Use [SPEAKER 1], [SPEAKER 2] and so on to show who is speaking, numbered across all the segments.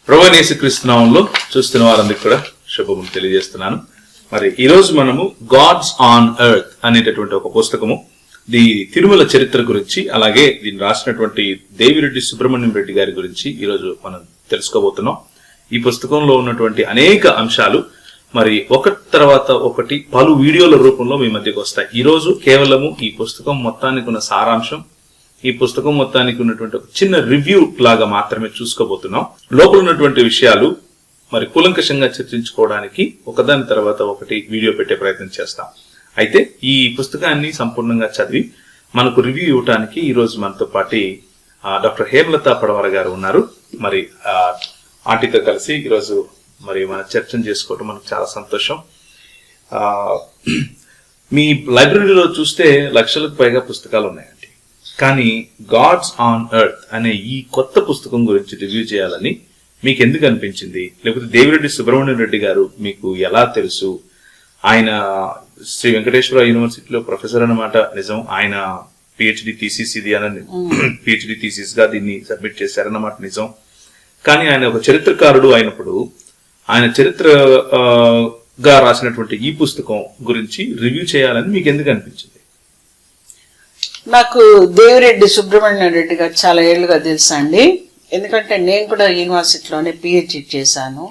[SPEAKER 1] ప్రభువైన యేసుక్రీస్తు నామములో చూస్తున్న వారందరికీ కూడా శుభములు తెలియజేస్తున్నాను. మరి ఈ రోజు మనము గాడ్స్ ఆన్ ఎర్త్ అనేటటువంటి ఒక పుస్తకము, ది తిరుమల చరిత్ర గురించి, అలాగే దీన్ని రాసినటువంటి దేవిరెడ్డి సుబ్రహ్మణ్యం రెడ్డి గారి గురించి ఈ రోజు మనం తెలుసుకోబోతున్నాం. ఈ పుస్తకంలో ఉన్నటువంటి అనేక అంశాలు మరి ఒకటి తర్వాత ఒకటి పలు వీడియోల రూపంలో మీ మధ్యకు వస్తాయి. ఈ రోజు కేవలము ఈ పుస్తకం మొత్తానికి ఉన్న సారాంశం, ఈ పుస్తకం మొత్తానికి ఉన్నటువంటి ఒక చిన్న రివ్యూ లాగా మాత్రమే చూసుకోబోతున్నాం. లోపల ఉన్నటువంటి విషయాలు మరి కూలంకషంగా చర్చించుకోవడానికి ఒకదాని తర్వాత ఒకటి వీడియో పెట్టే ప్రయత్నం చేస్తాం. అయితే ఈ పుస్తకాన్ని సంపూర్ణంగా చదివి మనకు రివ్యూ ఇవ్వడానికి ఈ రోజు మనతో పాటు డాక్టర్ హేమలత పడవర గారు ఉన్నారు. మరి ఆంటీతో కలిసి ఈరోజు మరి మన చర్చను చేసుకోవటం మనకు చాలా సంతోషం. మీ లైబ్రరీలో చూస్తే లక్షలకు పైగా పుస్తకాలు ఉన్నాయండి, కానీ గాడ్స్ ఆన్ ఎర్త్ అనే ఈ కొత్త పుస్తకం గురించి రివ్యూ చేయాలని మీకు ఎందుకు అనిపించింది? లేకపోతే దేవిరెడ్డి సుబ్రహ్మణ్యం రెడ్డి గారు మీకు ఎలా తెలుసు? ఆయన శ్రీ వెంకటేశ్వర యూనివర్సిటీలో ప్రొఫెసర్ అన్నమాట నిజం. ఆయన పిహెచ్డి థీసిస్ ఇది అని పిహెచ్డి థీసిస్ గా దీన్ని సబ్మిట్ చేశారన్నమాట నిజం. కానీ ఆయన ఒక చరిత్రకారుడు అయినప్పుడు ఆయన చరిత్రగా రాసినటువంటి ఈ పుస్తకం గురించి రివ్యూ చేయాలని మీకు ఎందుకు అనిపించింది?
[SPEAKER 2] నాకు దేవిరెడ్డి సుబ్రహ్మణ్యం రెడ్డి గారు చాలా ఏళ్లుగా తెలుసా అండి. ఎందుకంటే నేను కూడా యూనివర్సిటీలోనే పిహెచ్డి చేశాను.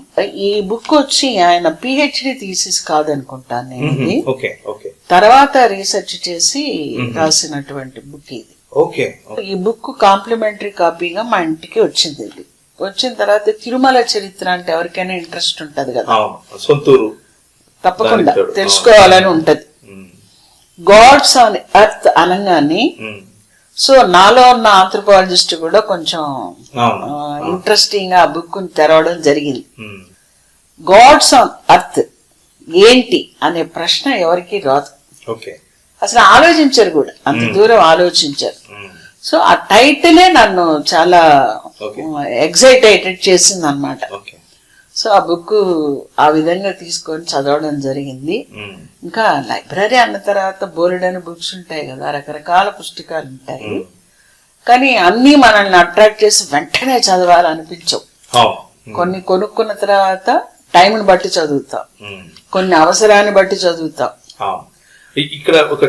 [SPEAKER 2] ఈ బుక్ వచ్చి ఆయన పిహెచ్డి థీసిస్ కాదనుకుంటాను నేను, తర్వాత రీసెర్చ్ చేసి రాసినటువంటి బుక్ ఇది. ఈ బుక్ కాంప్లిమెంటరీ కాపీగా మా ఇంటికి వచ్చింది. ఇది వచ్చిన తర్వాత తిరుమల చరిత్ర అంటే ఎవరికైనా ఇంట్రెస్ట్ ఉంటది కదా,
[SPEAKER 1] సొంతూరు
[SPEAKER 2] తప్పకుండా తెలుసుకోవాలని ఉంటది. గాడ్స్ ఆన్ ఎర్త్ అనగానే సో నాలో ఉన్న ఆంథ్రోపాలజిస్ట్ కూడా కొంచెం ఇంట్రెస్టింగ్ గా ఆ బుక్ తెరవడం జరిగింది. గాడ్స్ ఆన్ ఎర్త్ ఏంటి అనే ప్రశ్న ఎవరికి రాదు, అసలు ఆలోచించారు కూడా, అంత దూరం ఆలోచించారు. సో ఆ టైటిలే నన్ను చాలా ఎక్సైటెడ్ చేసింది అన్నమాట. సో ఆ బుక్ ఆ విధంగా తీసుకొని చదవడం జరిగింది. ఇంకా లైబ్రరీ అన్న తర్వాత బోలెడని బుక్స్ ఉంటాయి కదా, రకరకాల పుస్తకాలు ఉంటాయి, కానీ అన్ని మనల్ని అట్రాక్ట్ చేసి వెంటనే చదవాలనిపించవు. కొన్ని కొనుక్కున్న తర్వాత టైంని బట్టి చదువుతాం, కొన్ని అవసరాన్ని బట్టి చదువుతాం.
[SPEAKER 1] ఇక్కడ ఒక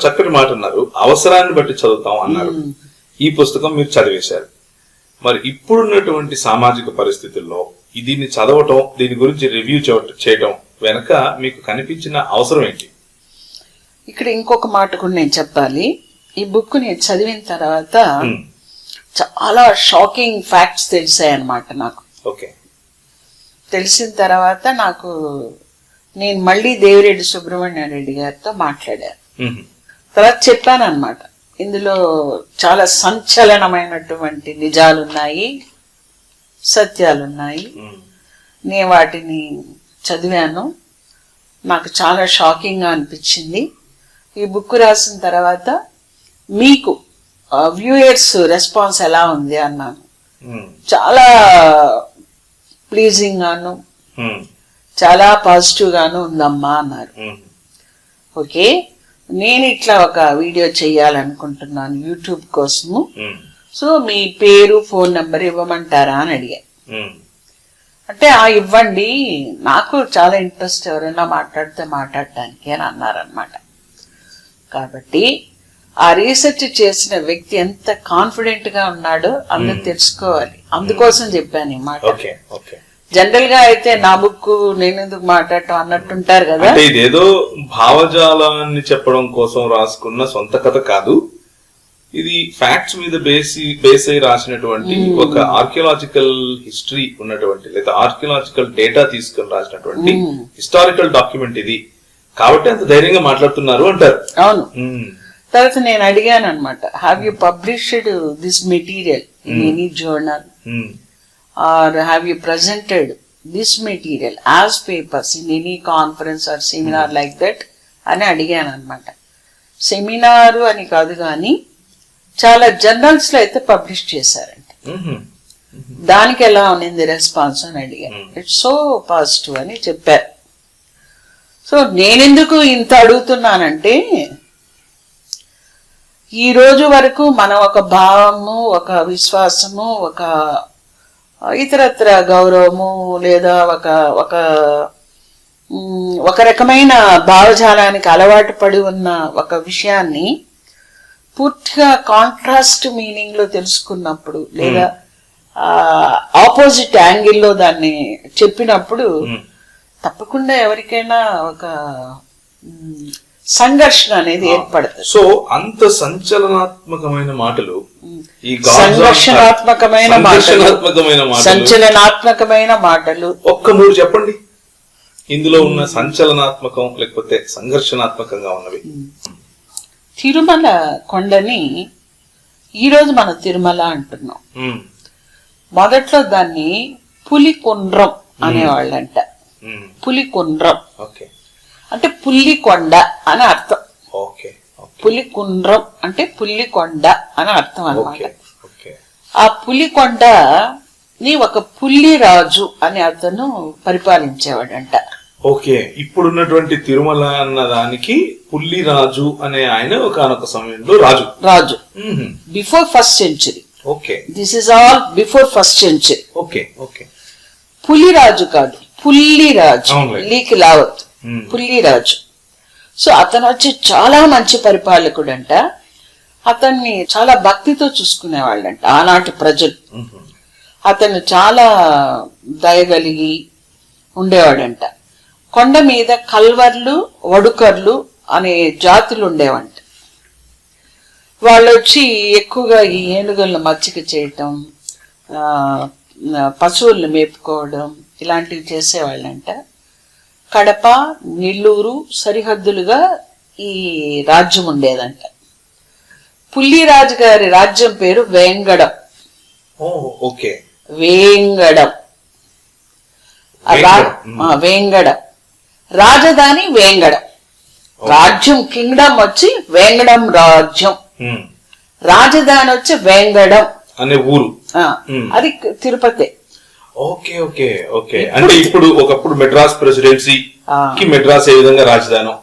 [SPEAKER 1] చక్కటి మాట అన్నారు, అవసరాన్ని బట్టి చదువుతాం అన్నారు. ఈ పుస్తకం మీరు చదివేశారు. మరి ఇప్పుడున్నటువంటి సామాజిక పరిస్థితుల్లో దీన్ని చదవటం, దీని గురించి రివ్యూ చేయటం వెనక మీకు కనిపించిన అవసరం ఏంటి?
[SPEAKER 2] ఇక్కడ ఇంకొక మాట కూడా నేను చెప్పాలి. ఈ బుక్ నేను చదివిన తర్వాత చాలా షాకింగ్ ఫ్యాక్ట్స్ తెలిసాయి అన్నమాట నాకు. తెలిసిన తర్వాత నేను మళ్ళీ దేవిరెడ్డి సుబ్రహ్మణ్యం రెడ్డి గారితో మాట్లాడాను. తర్వాత చెప్పాను అన్నమాట, ఇందులో చాలా సంచలనమైనటువంటి నిజాలున్నాయి, సత్యాలున్నాయి. నేను వాటిని చదివాను, నాకు చాలా షాకింగ్ గా అనిపించింది. ఈ బుక్ రాసిన తర్వాత మీకు వ్యూయర్స్ రెస్పాన్స్ ఎలా ఉంది అన్నాను. చాలా ప్లీజింగ్ గాను చాలా పాజిటివ్ గాను ఉందమ్మా అన్నారు. ఓకే, నేను ఇట్లా ఒక వీడియో చెయ్యాలనుకుంటున్నాను యూట్యూబ్ కోసము, సో మీ పేరు ఫోన్ నెంబర్ ఇవ్వమంటారా అని అడిగాను. అంటే ఇవ్వండి, నాకు చాలా ఇంట్రెస్ట్ ఎవరైనా మాట్లాడటానికి అని అన్నారనమాట. కాబట్టి ఆ రీసెర్చ్ చేసిన వ్యక్తి ఎంత కాన్ఫిడెంట్ గా ఉన్నాడో అందరూ తెలుసుకోవాలి, అందుకోసం చెప్పాను ఈ మాట. జనరల్ గా అయితే నా బుక్ నేను ఎందుకు మాట్లాడటం అన్నట్టుంటారు కదా,
[SPEAKER 1] ఇదేదో భావజాలాన్ని చెప్పడం కోసం రాసుకున్న సొంత కథ కాదు, ఇది ఫ్యాక్ట్స్ మీద బేస్ అయి రాసినటువంటి ఒక ఆర్కియలాజికల్ హిస్టరీ ఉన్నటువంటి లేదా ఆర్కియలాజికల్ డేటా తీసుకుని రాసినటువంటి హిస్టారికల్ డాక్యుమెంట్ ఇది, కాబట్టి అంత ధైర్యంగా మాట్లాడుతున్నారు అంటారు.
[SPEAKER 2] అవును. తర్వాత నేను అడిగాను అనమాట, have you published this material in any journal or have you presented this material as papers in any conference or seminar like that అని అడిగాను అనమాట. సెమినారు అని కాదు కానీ చాలా జర్నల్స్ లో అయితే పబ్లిష్ చేశారంట. దానికి ఎలా ఉన్నింది రెస్పాన్స్ అని అడిగాను. ఇట్స్ సో పాజిటివ్ అని చెప్పారు. సో నేనెందుకు ఇంత అడుగుతున్నానంటే, ఈ రోజు వరకు మనం ఒక భావము, ఒక విశ్వాసము, ఒక ఇతరత్ర గౌరవము లేదా ఒక ఒక ఒక రకమైన భావజాలానికి అలవాటు పడి ఉన్న ఒక విషయాన్ని పూర్తిగా కాంట్రాస్ట్ మీనింగ్ లో తెలుసుకున్నప్పుడు లేదా ఆపోజిట్ యాంగిల్లో దాన్ని చెప్పినప్పుడు తప్పకుండా ఎవరికైనా ఒక సంఘర్షణ అనేది ఏర్పడుతుంది.
[SPEAKER 1] సో అంత సంచలనాత్మకమైన మాటలు, ఈ
[SPEAKER 2] సంచలనాత్మకమైన మాటలు
[SPEAKER 1] ఒక్క 3 చెప్పండి ఇందులో ఉన్న సంచలనాత్మకం లేకపోతే సంఘర్షణాత్మకంగా ఉన్నవి.
[SPEAKER 2] తిరుమల కొండని ఈరోజు మనం తిరుమల అంటున్నాం. మొదట్లో దాన్ని పులికుండ్రం అనేవాళ్ళంట. పులికుండ్రం అంటే పుల్లికొండ అని అర్థం. పులికుండ్రం అంటే పుల్లికొండ అని అర్థం అన్నమాట. ఆ పులికొండని ఒక పుల్లిరాజు అని అతను పరిపాలించేవాడంట.
[SPEAKER 1] ఓకే, ఇప్పుడున్నటువంటి తిరుమల అన్న దానికి పుల్లిరాజు అనే ఆయన ఒకనొక సమయంలో రాజు before first century. Okay, this is all before first century. Okay okay, Puliraju కాదు, పుల్లిరాజు, లీకి లావత్, పుల్లిరాజు. సో అతను వచ్చి చాలా మంచి పరిపాలకుడు అంట. అతన్ని చాలా భక్తితో చూసుకునేవాళ్ళంట ఆనాటి ప్రజలు. అతను చాలా దయగలిగి ఉండేవాడంట. కొండ మీద కల్వర్లు, వడుకర్లు అనే జాతులు ఉండేవంట. వాళ్ళు వచ్చి ఎక్కువగా ఈ ఏనుగులను మచ్చిక చేయటం, పశువులను మేపుకోవడం ఇలాంటివి చేసేవాళ్ళంట. కడప, నెల్లూరు సరిహద్దులుగా ఈ రాజ్యం ఉండేదంట. పుల్లిరాజు గారి రాజ్యం పేరు వేంగడం. వేంగడం, వేంగడం, రాజధాని వేంగడం. రాజ్యం కింగ్డమ్ వచ్చి వేంగడం రాజ్యం, రాజధాని వచ్చి వేంగడం అనే ఊరు,
[SPEAKER 2] అది తిరుపతి.
[SPEAKER 1] ఓకే ఓకే ఓకే, అంటే ఇప్పుడు ఒకప్పుడు మెడ్రాస్ ప్రెసిడెన్సీ కి మెడ్రాస్ ఏ విధంగా రాజధాని,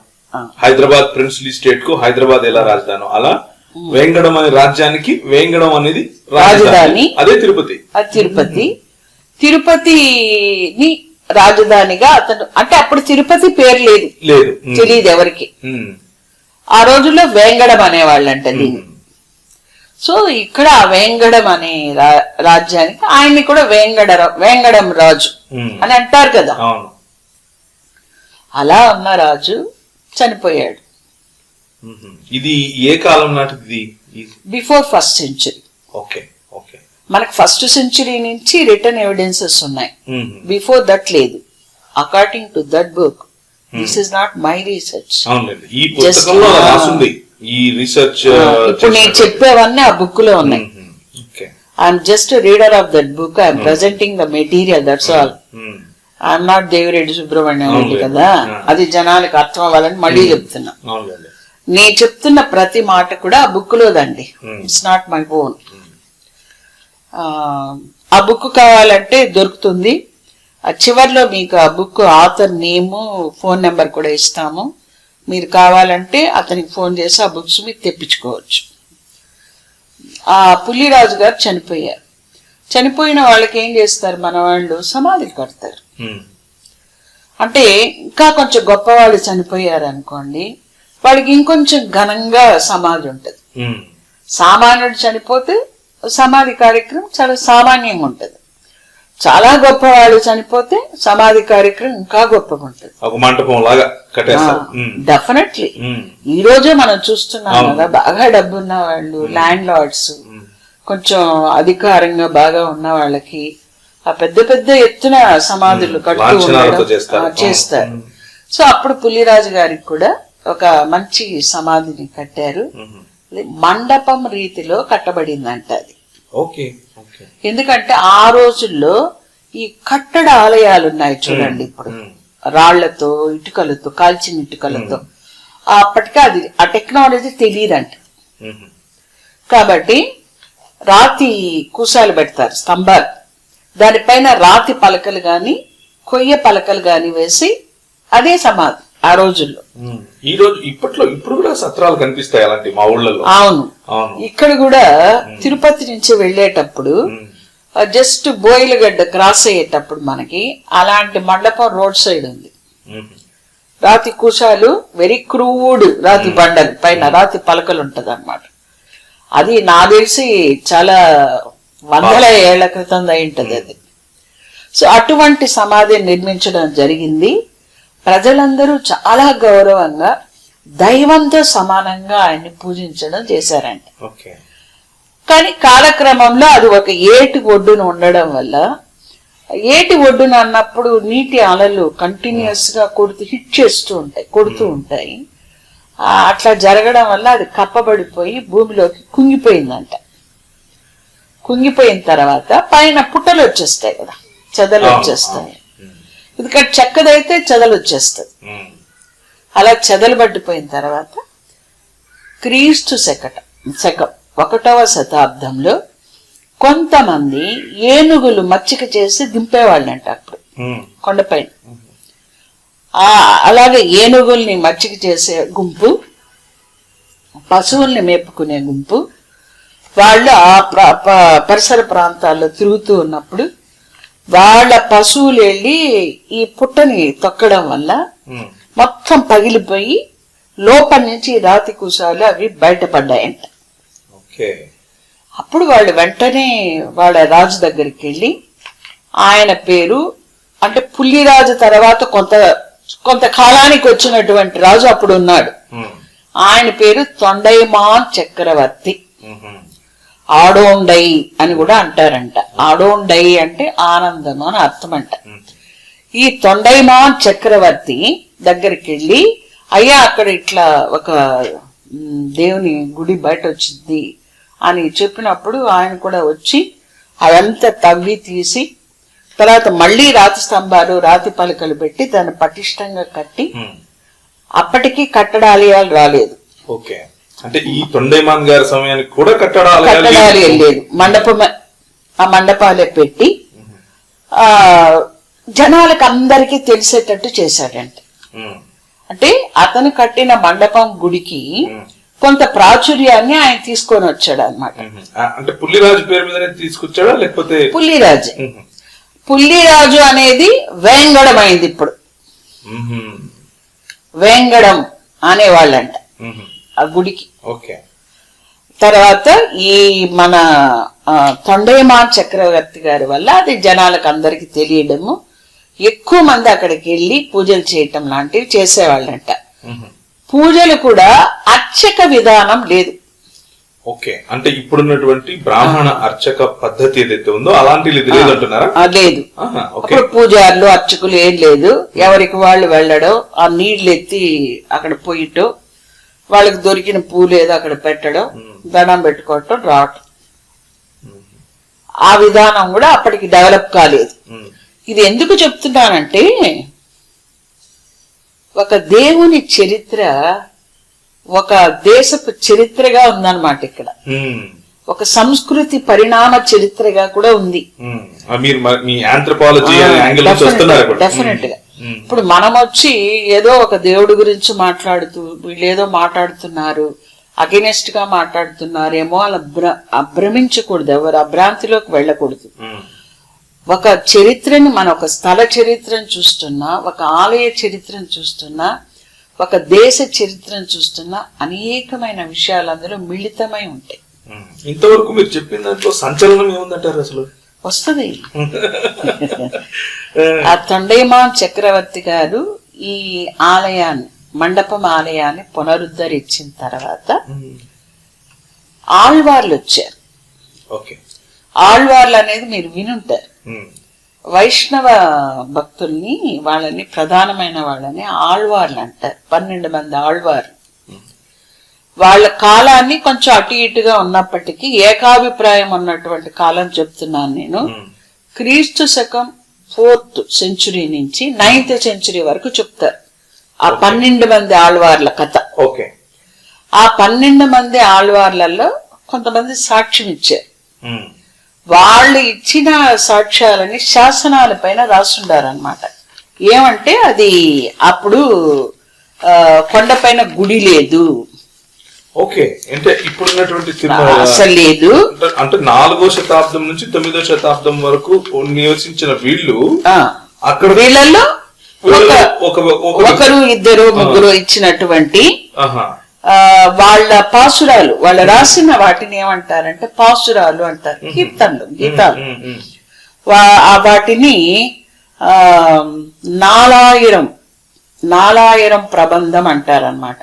[SPEAKER 1] హైదరాబాద్ ప్రిన్స్లీ స్టేట్ కు హైదరాబాద్ ఎలా రాజధాని, అలా వేంగడం అనే రాజ్యానికి వేంగడం అనేది రాజధాని, అదే తిరుపతి. అది తిరుపతి. తిరుపతిని రాజధానిగా అతను, అంటే అప్పుడు తిరుపతి పేరు లేదు, తెలియదు ఎవరికి. ఆ రోజుల్లో వేంగడం అనేవాళ్ళంట దీన్ని. సో ఇక్కడ వేంగడం అనే రాజ్యానికి ఆయన్ని కూడా వేంగడం రాజు అని అంటారు కదా. అలా ఉన్న రాజు చనిపోయాడు. ఇది ఏ కాలం నాటిది?
[SPEAKER 2] Before first century.
[SPEAKER 1] Okay okay,
[SPEAKER 2] మనకు ఫస్ట్ సెంచురీ నుంచి రిటర్న్ ఎవిడెన్సెస్ ఉన్నాయి. బిఫోర్ దట్ లేదు. According to that book, this is not my research.
[SPEAKER 1] ఈ పుస్తకంలో రాసుంది ఈ రీసెర్చ్.
[SPEAKER 2] ఇప్పుడు నేను చెప్పేవన్నీ ఆ బుక్ లో ఉన్నాయి. I'm just reader of that book. I'm presenting the material, that's all. I'm not Devireddy Subrahmanyam కదా, అది జనాలకు అర్థం అవ్వాలని మళ్ళీ చెప్తున్నా. నేను చెప్తున్న ప్రతి మాట కూడా ఆ బుక్ లోదండి. It's not my own. ఆ బుక్ కావాలంటే దొరుకుతుంది. ఆ చివర్లో మీకు ఆ book author name, phone number కూడా ఇస్తాము. మీరు కావాలంటే అతనికి ఫోన్ చేసి ఆ బుక్స్ మీరు తెప్పించుకోవచ్చు. ఆ పుల్లిరాజు గారు చనిపోయారు. చనిపోయిన వాళ్ళకి ఏం చేస్తారు మన వాళ్ళు? సమాధి కడతారు. అంటే ఇంకా కొంచెం గొప్పవాళ్ళు చనిపోయారు అనుకోండి, వాడికి ఇంకొంచెం ఘనంగా సమాధి ఉంటది. సామాన్యుడు చనిపోతే సమాధి కార్యక్రమం చాలా సామాన్యంగా ఉంటది. చాలా గొప్ప వాళ్ళు చనిపోతే సమాధి కార్యక్రమం ఇంకా గొప్పగా ఉంటది,
[SPEAKER 1] ఒక మంటపం లాగా కట్టేస్తారు.
[SPEAKER 2] డెఫినెట్లీ ఈ రోజే మనం చూస్తున్నాం కదా, బాగా డబ్బున్న వాళ్ళు, ల్యాండ్ లార్డ్స్, కొంచెం అధికారంగా బాగా ఉన్న వాళ్ళకి ఆ పెద్ద పెద్ద ఎత్తున సమాధులు కడుతూ చేస్తారు. సో అప్పుడు పుల్లిరాజు గారికి కూడా ఒక మంచి సమాధిని కట్టారు. మండపం రీతిలో కట్టబడిందంట అది. ఎందుకంటే ఆ రోజుల్లో ఈ కట్టడ ఆలయాలు ఉన్నాయి చూడండి, ఇప్పుడు రాళ్లతో, ఇటుకలతో, కాల్చిన ఇటుకలతో. అప్పటికే అది ఆ టెక్నాలజీ తెలియదంట. కాబట్టి రాతి కూసాలు పెడతారు, స్తంభాలు, దానిపైన రాతి పలకలు గాని కొయ్య పలకలు గాని వేసి అదే సమాధి ఆ రోజుల్లో.
[SPEAKER 1] ఈ రోజు ఇప్పుడు కూడా సత్రాలు కనిపిస్తాయి అలాంటి మా ఊళ్ళలో.
[SPEAKER 2] అవును, ఇక్కడ కూడా తిరుపతి నుంచి వెళ్ళేటప్పుడు జస్ట్ బోయిలగడ్డ క్రాస్ అయ్యేటప్పుడు మనకి అలాంటి మండపం రోడ్ సైడ్ ఉంది. రాతి కుశాలు, వెరీ క్రూడ్ రాతి బండలు, పైన రాతి పలకలు ఉంటది అన్నమాట. అది నా తెలిసి చాలా వందల ఏళ్ల క్రితం అయింటది అది. సో అటువంటి సమాధిని నిర్మించడం జరిగింది. ప్రజలందరూ చాలా గౌరవంగా దైవంతో సమానంగా ఆయన్ని పూజించడం చేశారంట. కానీ కాలక్రమంలో అది ఒక ఏటి ఒడ్డున ఉండడం వల్ల, ఏటి ఒడ్డున అన్నప్పుడు నీటి అలలు కంటిన్యూస్ గా కొడుతూ ఉంటాయి. అట్లా జరగడం వల్ల అది కప్పబడిపోయి భూమిలోకి కుంగిపోయిందంట. కుంగిపోయిన తర్వాత పైన పుట్టలు వచ్చేస్తాయి కదా, చెదలు వచ్చేస్తాయి. ఎందుకంటే చెక్కదైతే చెదలు వచ్చేస్తుంది. అలా చెదలు పడిపోయిన తర్వాత క్రీస్తు శకం 1వ శతాబ్దంలో కొంతమంది ఏనుగులు మచ్చిక చేసి దింపేవాళ్ళంట అప్పుడు కొండపైన. అలాగే ఏనుగుల్ని మచ్చిక చేసే గుంపు, పశువుల్ని మేపుకునే గుంపు వాళ్ళు ఆ పరిసర ప్రాంతాల్లో తిరుగుతూ ఉన్నప్పుడు వాళ్ళ పశువులు వెళ్ళి ఈ పుట్టని తొక్కడం వల్ల మొత్తం పగిలిపోయి లోపల నుంచి రాతి కుశాలు అవి బయటపడ్డాయంట. అప్పుడు వాళ్ళు వెంటనే వాళ్ళ రాజు దగ్గరికి వెళ్ళి, ఆయన పేరు అంటే పుల్లిరాజు తర్వాత కొంతకాలానికి వచ్చినటువంటి రాజు అప్పుడు ఉన్నాడు. ఆయన పేరు తొండైమాన్ చక్రవర్తి. ఆడోండై అని కూడా అంటారంట. ఆడోండై అంటే ఆనందం అని అర్థం అంట. ఈ తొండైమాన్ చక్రవర్తి దగ్గరికి వెళ్ళి, అయ్యా అక్కడ ఇట్లా ఒక దేవుని గుడి బయట వచ్చింది అని చెప్పినప్పుడు ఆయన కూడా వచ్చి అదంతా తవ్వి తీసి తర్వాత మళ్ళీ రాతి స్తంభాలు రాతి పలకలు పెట్టి దాన్ని పటిష్టంగా కట్టి, అప్పటికీ కట్టడాలయాలు రాలేదు.
[SPEAKER 1] అంటే ఈ తొండైమాన్ గారి సమయానికి కూడా
[SPEAKER 2] కట్టడాలు లేదు. ఆ మండపాలే పెట్టి జనాలకు అందరికీ తెలిసేటట్టు చేశాడంట. అంటే అతను కట్టిన మండపం గుడికి కొంత ప్రాచుర్యాన్ని ఆయన తీసుకొని వచ్చాడు అన్నమాట.
[SPEAKER 1] అంటే పుల్లిరాజు పేరు మీద తీసుకొచ్చాడా లేకపోతే?
[SPEAKER 2] పుల్లిరాజు అనేది వేంగడం అయింది. ఇప్పుడు వేంగడం అనేవాళ్ళంట ఆ గుడికి. తర్వాత ఈ మన తొండైమాన్ చక్రవర్తి గారి వల్ల అది జనాలకు అందరికి తెలియడము, ఎక్కువ మంది అక్కడికి వెళ్ళి పూజలు చేయటం లాంటివి చేసేవాళ్ళంట. పూజలు కూడా అర్చక విధానం లేదు.
[SPEAKER 1] అంటే ఇప్పుడున్నటువంటి బ్రాహ్మణ అర్చక పద్ధతి ఏదైతే ఉందో అలాంటిది లేదంటున్నారా?
[SPEAKER 2] లేదు. అప్పుడు పూజారులు అర్చకులు ఏం లేదు. ఎవరికి వాళ్ళు వెళ్ళడం, ఆ నీళ్లు ఎత్తి అక్కడ పోయటం, వాళ్ళకి దొరికిన పూలు ఏదో అక్కడ పెట్టడం, దండం పెట్టుకోవటం, రావటం. ఆ విధానం కూడా అప్పటికి డెవలప్ కాలేదు. ఇది ఎందుకు చెప్తున్నానంటే, ఒక దేవుని చరిత్ర ఒక దేశపు చరిత్రగా ఉందన్నమాట. ఇక్కడ ఒక సంస్కృతి పరిణామ చరిత్రగా కూడా ఉంది. డెఫినెట్ గా ఇప్పుడు మనం వచ్చి ఏదో ఒక దేవుడి గురించి మాట్లాడుతూ వీళ్ళు ఏదో మాట్లాడుతున్నారు, అగెనెస్ట్ గా మాట్లాడుతున్నారేమో అలా భ్రమించకూడదు, ఎవరు అభ్రాంతిలోకి వెళ్ళకూడదు. ఒక చరిత్రని మన ఒక స్థల చరిత్రను చూస్తున్నా, ఒక ఆలయ చరిత్రను చూస్తున్నా, ఒక దేశ చరిత్రను చూస్తున్నా అనేకమైన విషయాలు అందులో మిళితమై ఉంటాయి.
[SPEAKER 1] ఇంతవరకు మీరు చెప్పిన దాంట్లో సంచలనం ఏముందంటారు? అసలు
[SPEAKER 2] వస్తుంది. ఆ తొండైమాన్ చక్రవర్తి గారు ఈ ఆలయాన్ని, మండపం ఆలయాన్ని పునరుద్ధరించిన తర్వాత ఆళ్వార్లు వచ్చారు. ఆళ్వార్లు అనేది మీరు వినుంటారు. వైష్ణవ భక్తుల్ని, వాళ్ళని ప్రధానమైన వాళ్ళని ఆళ్వార్లు అంటారు. 12 మంది ఆళ్వార్లు. వాళ్ళ కాలాన్ని కొంచెం అటు ఇటుగా ఉన్నప్పటికీ ఏకాభిప్రాయం ఉన్నటువంటి కాలం చెప్తున్నాను నేను. క్రీస్తు శకం 4th century నుంచి 9th century వరకు చెప్తారు ఆ 12 మంది ఆళ్వార్ల కథ. ఆ 12 మంది ఆళ్వార్లలో కొంతమంది సాక్ష్యం ఇచ్చారు. వాళ్ళు ఇచ్చిన సాక్ష్యాలని శాసనాల పైన రాసుండారనమాట. ఏమంటే అది అప్పుడు కొండపైన గుడి లేదు,
[SPEAKER 1] ఓకే, అంటే ఇప్పుడున్నటువంటి తిరుమల
[SPEAKER 2] అసలు లేదు.
[SPEAKER 1] అంటే 4వ శతాబ్దం నుంచి 9వ శతాబ్దం వరకు నివసించిన వీళ్ళు అక్కడ
[SPEAKER 2] వీళ్ళల్లో ఒకరు ఇద్దరు ముగ్గురు ఇచ్చినటువంటి వాళ్ళ పాసురాలు, వాళ్ళు రాసిన వాటిని ఏమంటారంటే పాసురాలు అంటారు, కీర్తనలు, గీతాలు. వాటిని 4000 ప్రబంధం అంటారన్నమాట.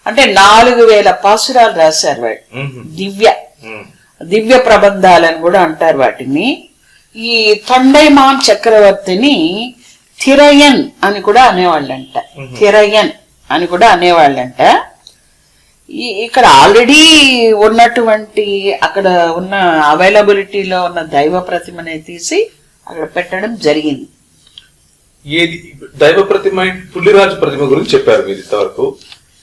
[SPEAKER 2] అంటే 4000 పాసురాలు రాశారు వాళ్ళు. దివ్య ప్రబంధాలని కూడా అంటారు వాటిని. ఈ తొండైమాన్ చక్రవర్తిని థిరయన్ అని కూడా అనేవాళ్ళంట. థిరయన్ అని కూడా అనేవాళ్ళంట. ఇక్కడ ఆల్రెడీ ఉన్నటువంటి అక్కడ ఉన్న అవైలబిలిటీలో ఉన్న దైవ ప్రతిమనే తీసి అక్కడ పెట్టడం జరిగింది.
[SPEAKER 1] ఏది దైవ ప్రతిమ? పుల్లిరాజు ప్రతిమ గురించి చెప్పారు మీరు ఇంతవరకు.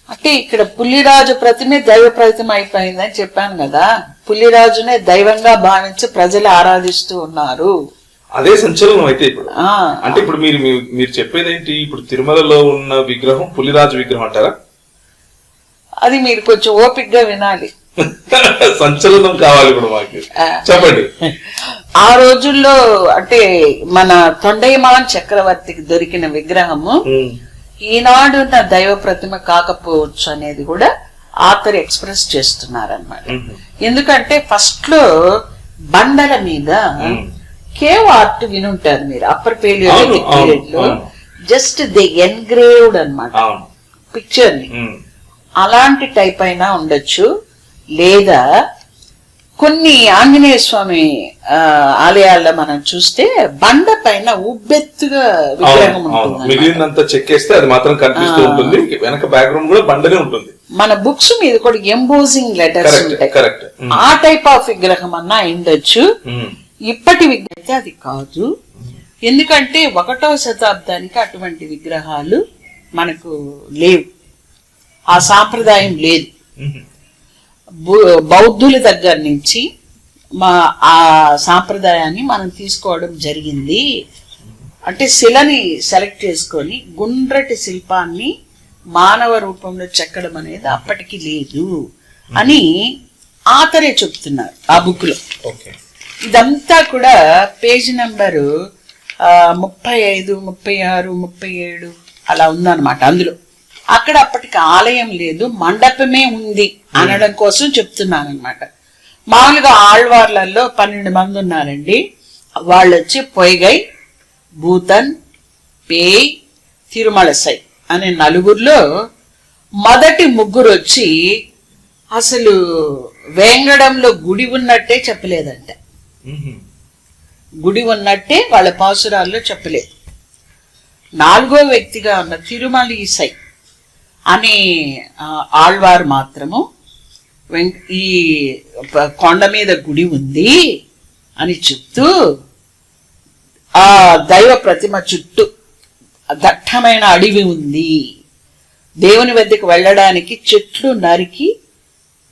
[SPEAKER 2] అంటే ఇక్కడ పుల్లిరాజు ప్రతిమే దైవ ప్రతిమ అయిపోయిందని చెప్పాను కదా. పుల్లిరాజునే దైవంగా భావించి ప్రజలు ఆరాధిస్తూ ఉన్నారు.
[SPEAKER 1] అదే సంచలనం అయితే ఇప్పుడు. అంటే ఇప్పుడు మీరు చెప్పేది ఏంటి? ఇప్పుడు తిరుమలలో ఉన్న విగ్రహం పుల్లిరాజు విగ్రహం అంటారా?
[SPEAKER 2] అది మీరు కొంచెం ఓపికగా వినాలి.
[SPEAKER 1] సంచలనం కావాలి ఇప్పుడు మాకు, చెప్పండి.
[SPEAKER 2] ఆ రోజుల్లో అంటే మన తొండైమాన్ చక్రవర్తికి దొరికిన విగ్రహము ఈనాడు ఉన్న దైవ ప్రతిమ కాకపోవచ్చు అనేది కూడా ఆథర్ ఎక్స్ప్రెస్ చేస్తున్నారన్నమాట. ఎందుకంటే ఫస్ట్ లో బండల మీద కేవ్ ఆర్ట్ వినుంటారు మీరు, అప్పర్ పేలియోలిథిక్ పీరియడ్ లో జస్ట్ దే ఎన్గ్రేవ్డ్ అన్నమాట పిక్చర్ ని. అలాంటి టైప్ అయినా ఉండొచ్చు, లేదా కొన్ని ఆంజనేయ స్వామి ఆలయాల్లో మనం చూస్తే బండ పైన ఉబ్బెత్తుగా విగ్రహం ఉంటుంది,
[SPEAKER 1] మిగిలినంత చెక్కేస్తే అది మాత్రం కనిపిస్తూ ఉంటుంది, వెనక బ్యాక్గ్రౌండ్ కూడా బండనే ఉంటుంది.
[SPEAKER 2] మన బుక్స్ మీద కూడా ఎంబోజింగ్ లెటర్స్ ఉంటాయి, ఆ టైప్ ఆఫ్ విగ్రహం అన్నా ఉండొచ్చు. ఇప్పటి విగ్రహం అది కాదు, ఎందుకంటే 1వ శతాబ్దానికి అటువంటి విగ్రహాలు మనకు లేవు, ఆ సాంప్రదాయం లేదు. బౌద్ధుల దగ్గర నుంచి ఆ సాంప్రదాయాన్ని మనం తీసుకోవడం జరిగింది. అంటే శిలని సెలెక్ట్ చేసుకొని గుండ్రటి శిల్పాన్ని మానవ రూపంలో చెక్కడం అనేది అప్పటికి లేదు అని ఆథరే చెప్తున్నారు ఆ బుక్ లో. ఇదంతా కూడా పేజ్ నెంబరు 35, 36, 37 అలా ఉందన్నమాట. అందులో అక్కడ అప్పటికి ఆలయం లేదు, మండపమే ఉంది అనడం కోసం చెప్తున్నాను అనమాట. మామూలుగా ఆళ్వార్లలో 12 మంది ఉన్నారండి. వాళ్ళు వచ్చి పొయ్గై, భూతన్, పేయ్, తిరుమలసై అనే 4లో మొదటి 3 వచ్చి అసలు వేంగడంలో గుడి ఉన్నట్టే చెప్పలేదంట. గుడి ఉన్నట్టే వాళ్ళ పాసురాల్లో చెప్పలేదు. 4వ వ్యక్తిగా ఉన్న తిరుమలసై అనే ఆళ్వారు మాత్రము ఈ కొండ మీద గుడి ఉంది అని చెప్తూ ఆ దైవ ప్రతిమ చుట్టూ దట్టమైన అడవి ఉంది, దేవుని వద్దకు వెళ్ళడానికి చెట్లు నరికి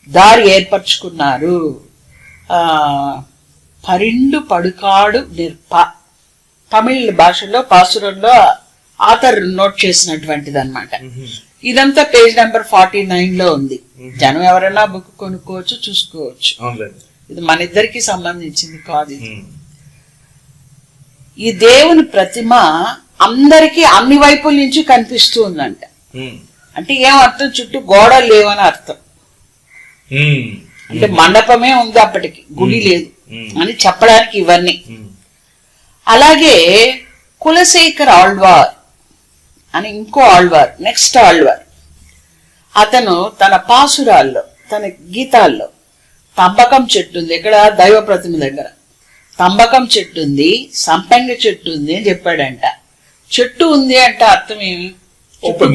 [SPEAKER 2] దారి ఏర్పరచుకున్నారు, పరిండు పడుకాడు నిర్ప తమిళ భాషలో పాసురంలో ఆథర్ నోట్ చేసినటువంటిది అన్నమాట. ఇదంతా పేజ్ నెంబర్ 49 లో ఉంది. జనం ఎవరైనా బుక్ కొనుక్కోవచ్చు, చూసుకోవచ్చు. ఇది మన ఇద్దరికి సంబంధించింది కాదు. ఈ దేవుని ప్రతిమ అందరికి అన్ని వైపుల నుంచి కనిపిస్తూ ఉందంట. అంటే ఏం అర్థం? చుట్టూ గోడలు లేవని అర్థం. అంటే మండపమే ఉంది అప్పటికి, గుడి లేదు అని చెప్పడానికి ఇవన్నీ. అలాగే కులశేఖర్ ఆళ్వార్ అని ఇంకో ఆళ్వార్, నెక్స్ట్ ఆళ్వార్, అతను తన పాసురాల్లో, తన గీతాల్లో తంబకం చెట్టు ఉంది, ఇక్కడ దైవ ప్రతిమ దగ్గర తంబకం చెట్టు ఉంది, సంపంగ చెట్టు ఉంది అని చెప్పాడంట. చెట్టు ఉంది అంటే అర్థం ఏమి?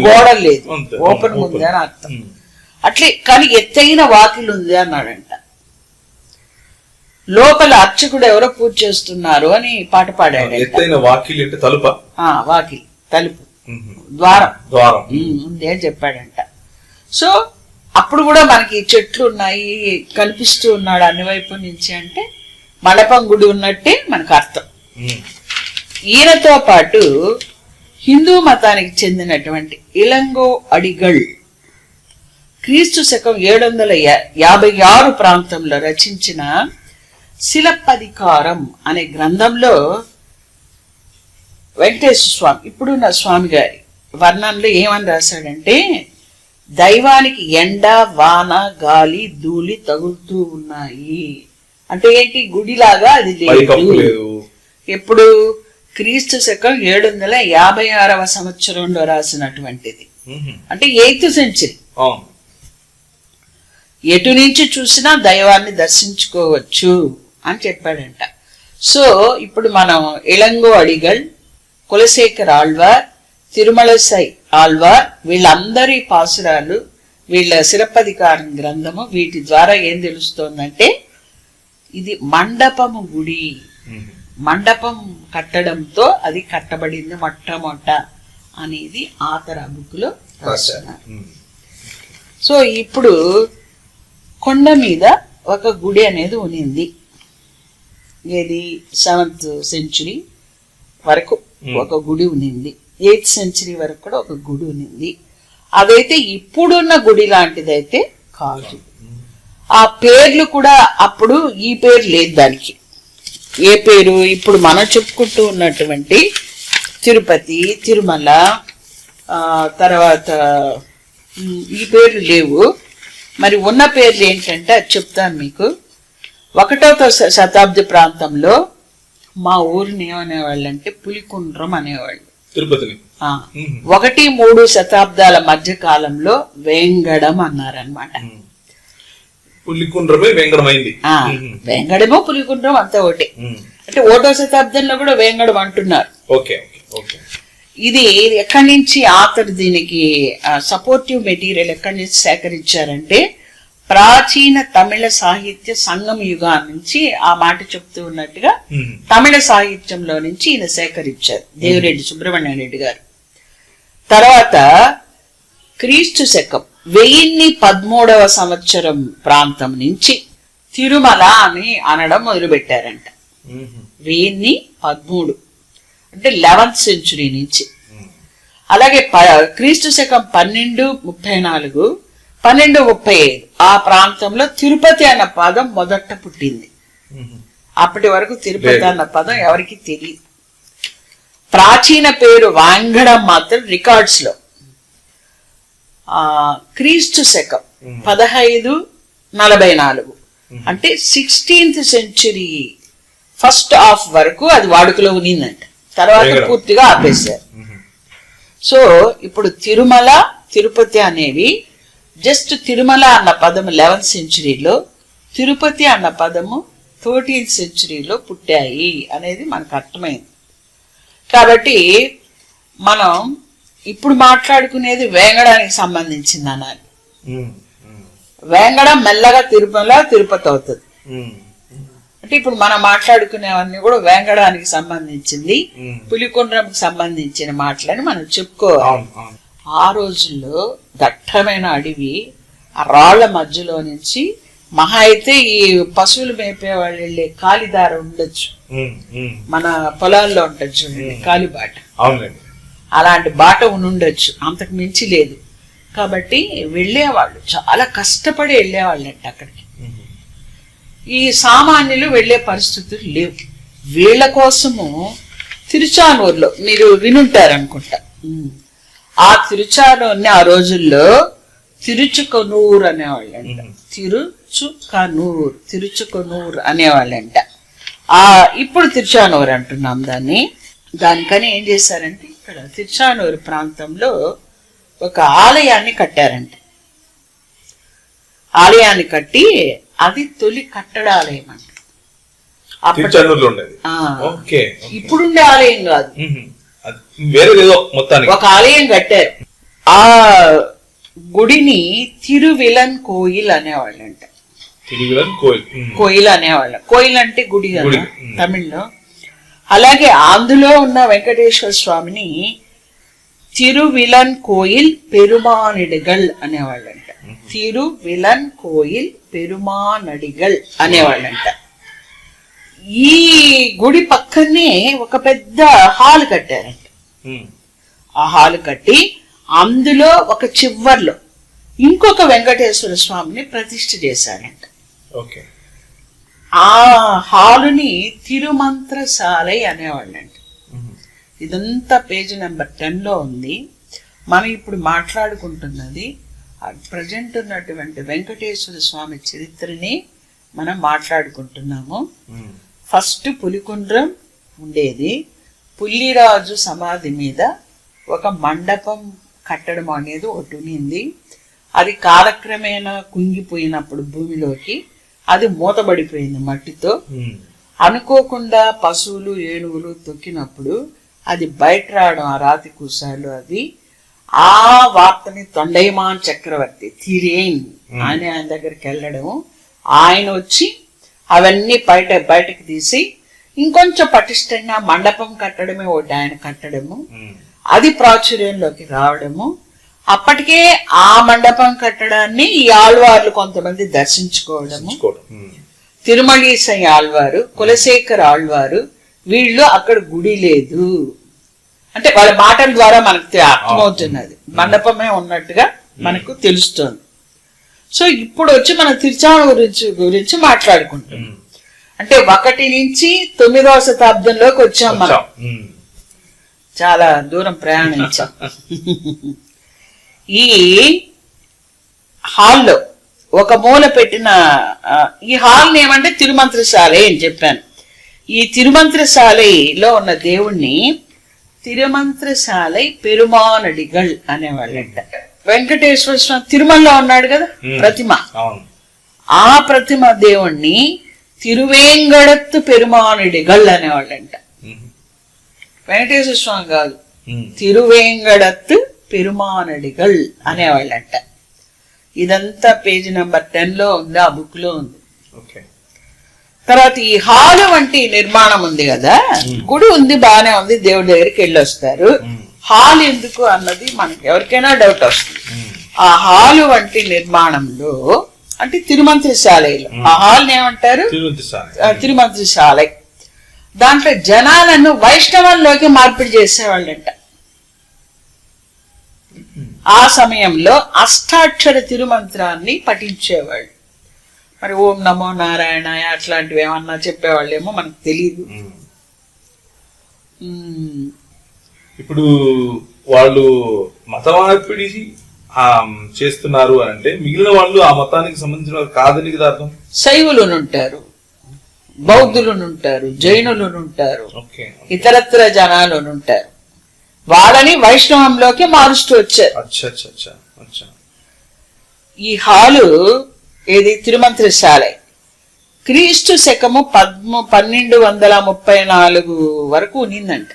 [SPEAKER 2] గోడలు లేదు, ఓపెన్ ఉంది అని అర్థం. అట్లే కానీ ఎత్తైన వాకిలు ఉంది అన్నాడంట. లోపల అర్చకుడు ఎవరో పూజ చేస్తున్నారు అని పాట పాడాడు.
[SPEAKER 1] ఎత్తైన వాకిలి అంటే తలుప?
[SPEAKER 2] వాకిలి, తలుపు, ద్వారం ఉంది అని చెప్పాడంట. సో అప్పుడు కూడా మనకి చెట్లు ఉన్నాయి, కనిపిస్తూ ఉన్నాడు అన్ని వైపు నుంచి అంటే మండపం గుడి ఉన్నట్టే మనకు అర్థం. ఈయనతో పాటు హిందూ మతానికి చెందినటువంటి ఇలంగో అడిగల్, క్రీస్తు శకం 756 ప్రాంతంలో రచించిన శిలప్పధికారం అనే గ్రంథంలో వెంకటేశ్వర స్వామి ఇప్పుడున్న స్వామి గారి వర్ణంలో ఏమని రాశాడంటే, దైవానికి ఎండ వాన గాలి ధూళి తగులుతూ ఉన్నాయి. అంటే ఏంటి, గుడిలాగా అది లేదు. ఎప్పుడు క్రీస్తు శకం 756 సంవత్సరంలో రాసినటువంటిది. అంటే 8th సెంచరీ. ఎటు నుంచి చూసినా దైవాన్ని దర్శించుకోవచ్చు అని చెప్పాడంట. సో ఇప్పుడు మనం ఇళంగో అడిగల్, కులశేఖర్ ఆళ్వార్, తిరుమలసై ఆళ్వార్ వీళ్ళందరి పాసురాలు, వీళ్ళ శిలప్పధికారం గ్రంథము, వీటి ద్వారా ఏం తెలుస్తోందంటే ఇది మండపము గుడి. మండపం కట్టడంతో అది కట్టబడింది మొట్టమొదట అనేది ఆతర బుక్ లో రాస్తున్నారు. సో ఇప్పుడు కొండ మీద ఒక గుడి అనేది ఉనింది. ఏది 7th సెంచురీ వరకు ఒక గుడి ఉనింది. 8th సెంచురీ వరకు కూడా ఒక గుడి ఉనింది. అదైతే ఇప్పుడున్న గుడి లాంటిదైతే కాదు. ఆ పేర్లు కూడా అప్పుడు ఈ పేరు లేదు దానికి. ఏ పేరు ఇప్పుడు మనం చెప్పుకుంటూ ఉన్నటువంటి తిరుపతి, తిరుమల, తర్వాత ఈ పేర్లు లేవు. మరి ఉన్న పేర్లు ఏంటంటే అది చెప్తాను మీకు. 1వ శతాబ్ది ప్రాంతంలో మా ఊరిని ఏమనేవాళ్ళు అంటే పులికుండ్రం అనేవాళ్ళు. తిరుపతిని 1-3 శతాబ్దాల మధ్య కాలంలో వేంగడం అన్నారనమాట.
[SPEAKER 1] పులికుండ్రమే వేంగడమైంది.
[SPEAKER 2] వేంగడమో పులికుండ్రం అంతా ఒకటి. అంటే 1వ శతాబ్దంలో కూడా వేంగడం అంటున్నారు. ఇది ఎక్కడి నుంచి ఆతర్ దీనికి సపోర్టివ్ మెటీరియల్ ఎక్కడి నుంచి సేకరించారంటే ప్రాచీన తమిళ సాహిత్య సంగమ యుగం నుంచి ఆ మాట చెప్తూ ఉన్నట్టుగా తమిళ సాహిత్యంలో నుంచి ఈయన సేకరించారు దేవిరెడ్డి సుబ్రహ్మణ్య రెడ్డి గారు. తర్వాత క్రీస్తు శకం 1013వ సంవత్సరం ప్రాంతం నుంచి తిరుమల అని అనడం మొదలు పెట్టారంట. 1013 అంటే 11th సెంచురీ నుంచి. అలాగే క్రీస్తు శకం 1234, 1235 ఆ ప్రాంతంలో తిరుపతి అన్న పదం మొదట పుట్టింది. అప్పటి వరకు తిరుపతి అన్న పదం ఎవరికి తెలియదు. ప్రాచీన పేరు వాంగడం మాత్రం రికార్డ్స్ లో క్రీస్తు శకం 1544 అంటే 16th సెంచురీ ఫస్ట్ హాఫ్ వరకు అది వాడుకలో ఉన్నిందంట. తర్వాత పూర్తిగా ఆపేశారు. సో ఇప్పుడు తిరుమల, తిరుపతి అనేవి జస్ట్ తిరుమల అన్న పదము 11th సెంచురీలో, తిరుపతి అన్న పదము 13th సెంచురీలో పుట్టాయి అనేది మనకు అర్థమైంది. కాబట్టి మనం ఇప్పుడు మాట్లాడుకునేది వేంగడానికి సంబంధించింది అనాలి. వేంగడం మెల్లగా తిరుమల, తిరుపతి అవుతుంది. అంటే ఇప్పుడు మనం మాట్లాడుకునేవన్నీ కూడా వేంగడానికి సంబంధించింది, పులికొండ్రంకి సంబంధించిన మాటలని మనం చెప్పుకోవాలి. ఆ రోజుల్లో దట్టమైన అడవి, ఆ రాళ్ల మధ్యలో నుంచి మహా అయితే ఈ పశువులు మేపే వాళ్ళు వెళ్ళే కాలిదార ఉండొచ్చు, మన పొలాల్లో ఉంటుంది చూడండి కాలిబాట, అలాంటి బాట ఉండొచ్చు, అంతకు మించి లేదు. కాబట్టి వెళ్ళేవాళ్ళు చాలా కష్టపడి వెళ్ళేవాళ్ళంట అక్కడికి. ఈ సామాన్యులు వెళ్లే పరిస్థితులు లేవు. వీళ్ళ కోసము తిరుచానూరులో మీరు వినుంటారనుకుంటా, ఆ తిరుచానూరుని ఆ రోజుల్లో తిరుచుకొనూరు అనేవాళ్ళంట. తిరుచుకొనూరు అనేవాళ్ళంట. ఇప్పుడు తిరుచానూరు అంటున్నాం దాన్ని. దానికని ఏం చేశారంటే ఇక్కడ తిరుచానూరు ప్రాంతంలో ఒక ఆలయాన్ని కట్టారంట. ఆలయాన్ని కట్టి అది తొలి కట్టడాలయం అంట. ఇప్పుడుండే ఆలయం కాదు, ఒక ఆలయం కట్టారు. ఆ గుడిని తిరువిలన్ కోయిల్ అనేవాళ్ళంట. కోయిల్ అనేవాళ్ళం. కోయిల్ అంటే గుడి కదా తమిళ్లో. అలాగే అందులో ఉన్న వెంకటేశ్వర స్వామిని తిరువిలన్ కోయిల్ పెరుమానడిగల్ అనేవాళ్ళంట. తిరువిలన్ కోయిల్ పెరుమానడిగల్ అనేవాళ్ళంట. ఈ గుడి పక్కనే ఒక పెద్ద హాల్ కట్టారంట. ఆ హాల్ కట్టి అందులో ఒక చివర్లో ఇంకొక వెంకటేశ్వర స్వామిని ప్రతిష్ఠ చేశాడంట.
[SPEAKER 1] ఓకే.
[SPEAKER 2] ఆ హాలుని తిరుమంత్రశాలై అనేవాళ్ళంట. ఇదంతా పేజీ నెంబర్ 10లో ఉంది. మనం ఇప్పుడు మాట్లాడుకుంటున్నది ప్రజెంట్ ఉన్నటువంటి వెంకటేశ్వర స్వామి చరిత్రని మనం మాట్లాడుకుంటున్నాము. ఫస్ట్ పులికుండ్రం ఉండేది. పుల్లిరాజు సమాధి మీద ఒక మండపం కట్టడం అనేది ఒకటి ఉన్నింది. అది కాలక్రమేణా కుంగిపోయినప్పుడు భూమిలోకి అది మూతబడిపోయింది మట్టితో. అనుకోకుండా పశువులు ఏనుగులు తొక్కినప్పుడు అది బయట రావడం, ఆ రాతి కూసాలు, అది ఆ వార్తని తొండైమాన్ చక్రవర్తి తిరేన్ ఆయన దగ్గరికి వెళ్ళడం, ఆయన వచ్చి అవన్నీ బయటకు తీసి ఇంకొంచెం పటిష్టంగా మండపం కట్టడమే ఒకటి ఆయన కట్టడము, అది ప్రాచుర్యంలోకి రావడము. అప్పటికే ఆ మండపం కట్టడాన్ని ఈ ఆళ్వార్లు కొంతమంది దర్శించుకోవడము. తిరుమలీసై ఆళ్వారు, కులశేఖర్ ఆళ్వారు, వీళ్ళు అక్కడ గుడి లేదు అంటే వాళ్ళ మాటల ద్వారా మనకు అర్థమవుతున్నది, మండపమే ఉన్నట్టుగా మనకు తెలుస్తుంది. సో ఇప్పుడు వచ్చి మనం తిరుచానూరు గురించి మాట్లాడుకుంటున్నాం. అంటే 1 నుంచి 9వ శతాబ్దంలోకి వచ్చాం మనం. చాలా దూరం ప్రయాణించాం. ఈ హాల్లో ఒక మూల పెట్టిన ఈ హాల్ని ఏమంటే తిరుమంత్రశాలై అని చెప్పాను. ఈ తిరుమంత్రశాలలో ఉన్న దేవుణ్ణి తిరుమంత్రశాలై పెరుమానడిగల్ అనేవాళ్ళంట. వెంకటేశ్వర స్వామి తిరుమలలో ఉన్నాడు కదా ప్రతిమ, ఆ ప్రతిమ దేవుణ్ణి తిరువేంగడత్తు పెరుమానడిగల్ అనేవాళ్ళంట. వెంకటేశ్వర స్వామి కాదు, తిరువేంగడత్తు పెరుమానడిగల్ అనేవాళ్ళంట. ఇదంతా పేజీ నెంబర్ 10లో ఉంది, ఆ బుక్ లో ఉంది. తర్వాత ఈ హాలు వంటి నిర్మాణం ఉంది కదా, గుడి ఉంది బానే ఉంది, దేవుడి దగ్గరికి వెళ్ళొస్తారు. హాల్ ఎందుకు అన్నది మనకి ఎవరికైనా డౌట్ వస్తుంది. ఆ హాలు వంటి నిర్మాణంలో అంటే తిరుమంత్రశాలలో ఆ హాల్ని ఏమంటారు? తిరుమంత్రశాలై. దాంట్లో జనాలను వైష్ణవంలోకి మార్పిడి చేసేవాళ్ళంట. ఆ సమయంలో అష్టాక్షర తిరుమంత్రాన్ని పఠించేవాళ్ళు. మరి ఓం నమో నారాయణ అట్లాంటివి ఏమన్నా చెప్పేవాళ్ళేమో మనకు తెలియదు.
[SPEAKER 1] ఇప్పుడు వాళ్ళు మత మార్పిడి చేస్తున్నారు అని అంటే మిగిలిన వాళ్ళు ఆ మతానికి సంబంధించిన కాదని కదా అర్థం.
[SPEAKER 2] శైవులునుంటారు, బౌద్ధులునుంటారు, జైనులునుంటారు, ఇతరత్ర జనాలునుంటారు. వాళ్ళని వైష్ణవంలోకి మారుస్తూ వచ్చారు. ఈ హాలు ఏది తిరుమంత్రశాలై క్రీస్తు శకము 1234 వరకు ఉన్నిందంట.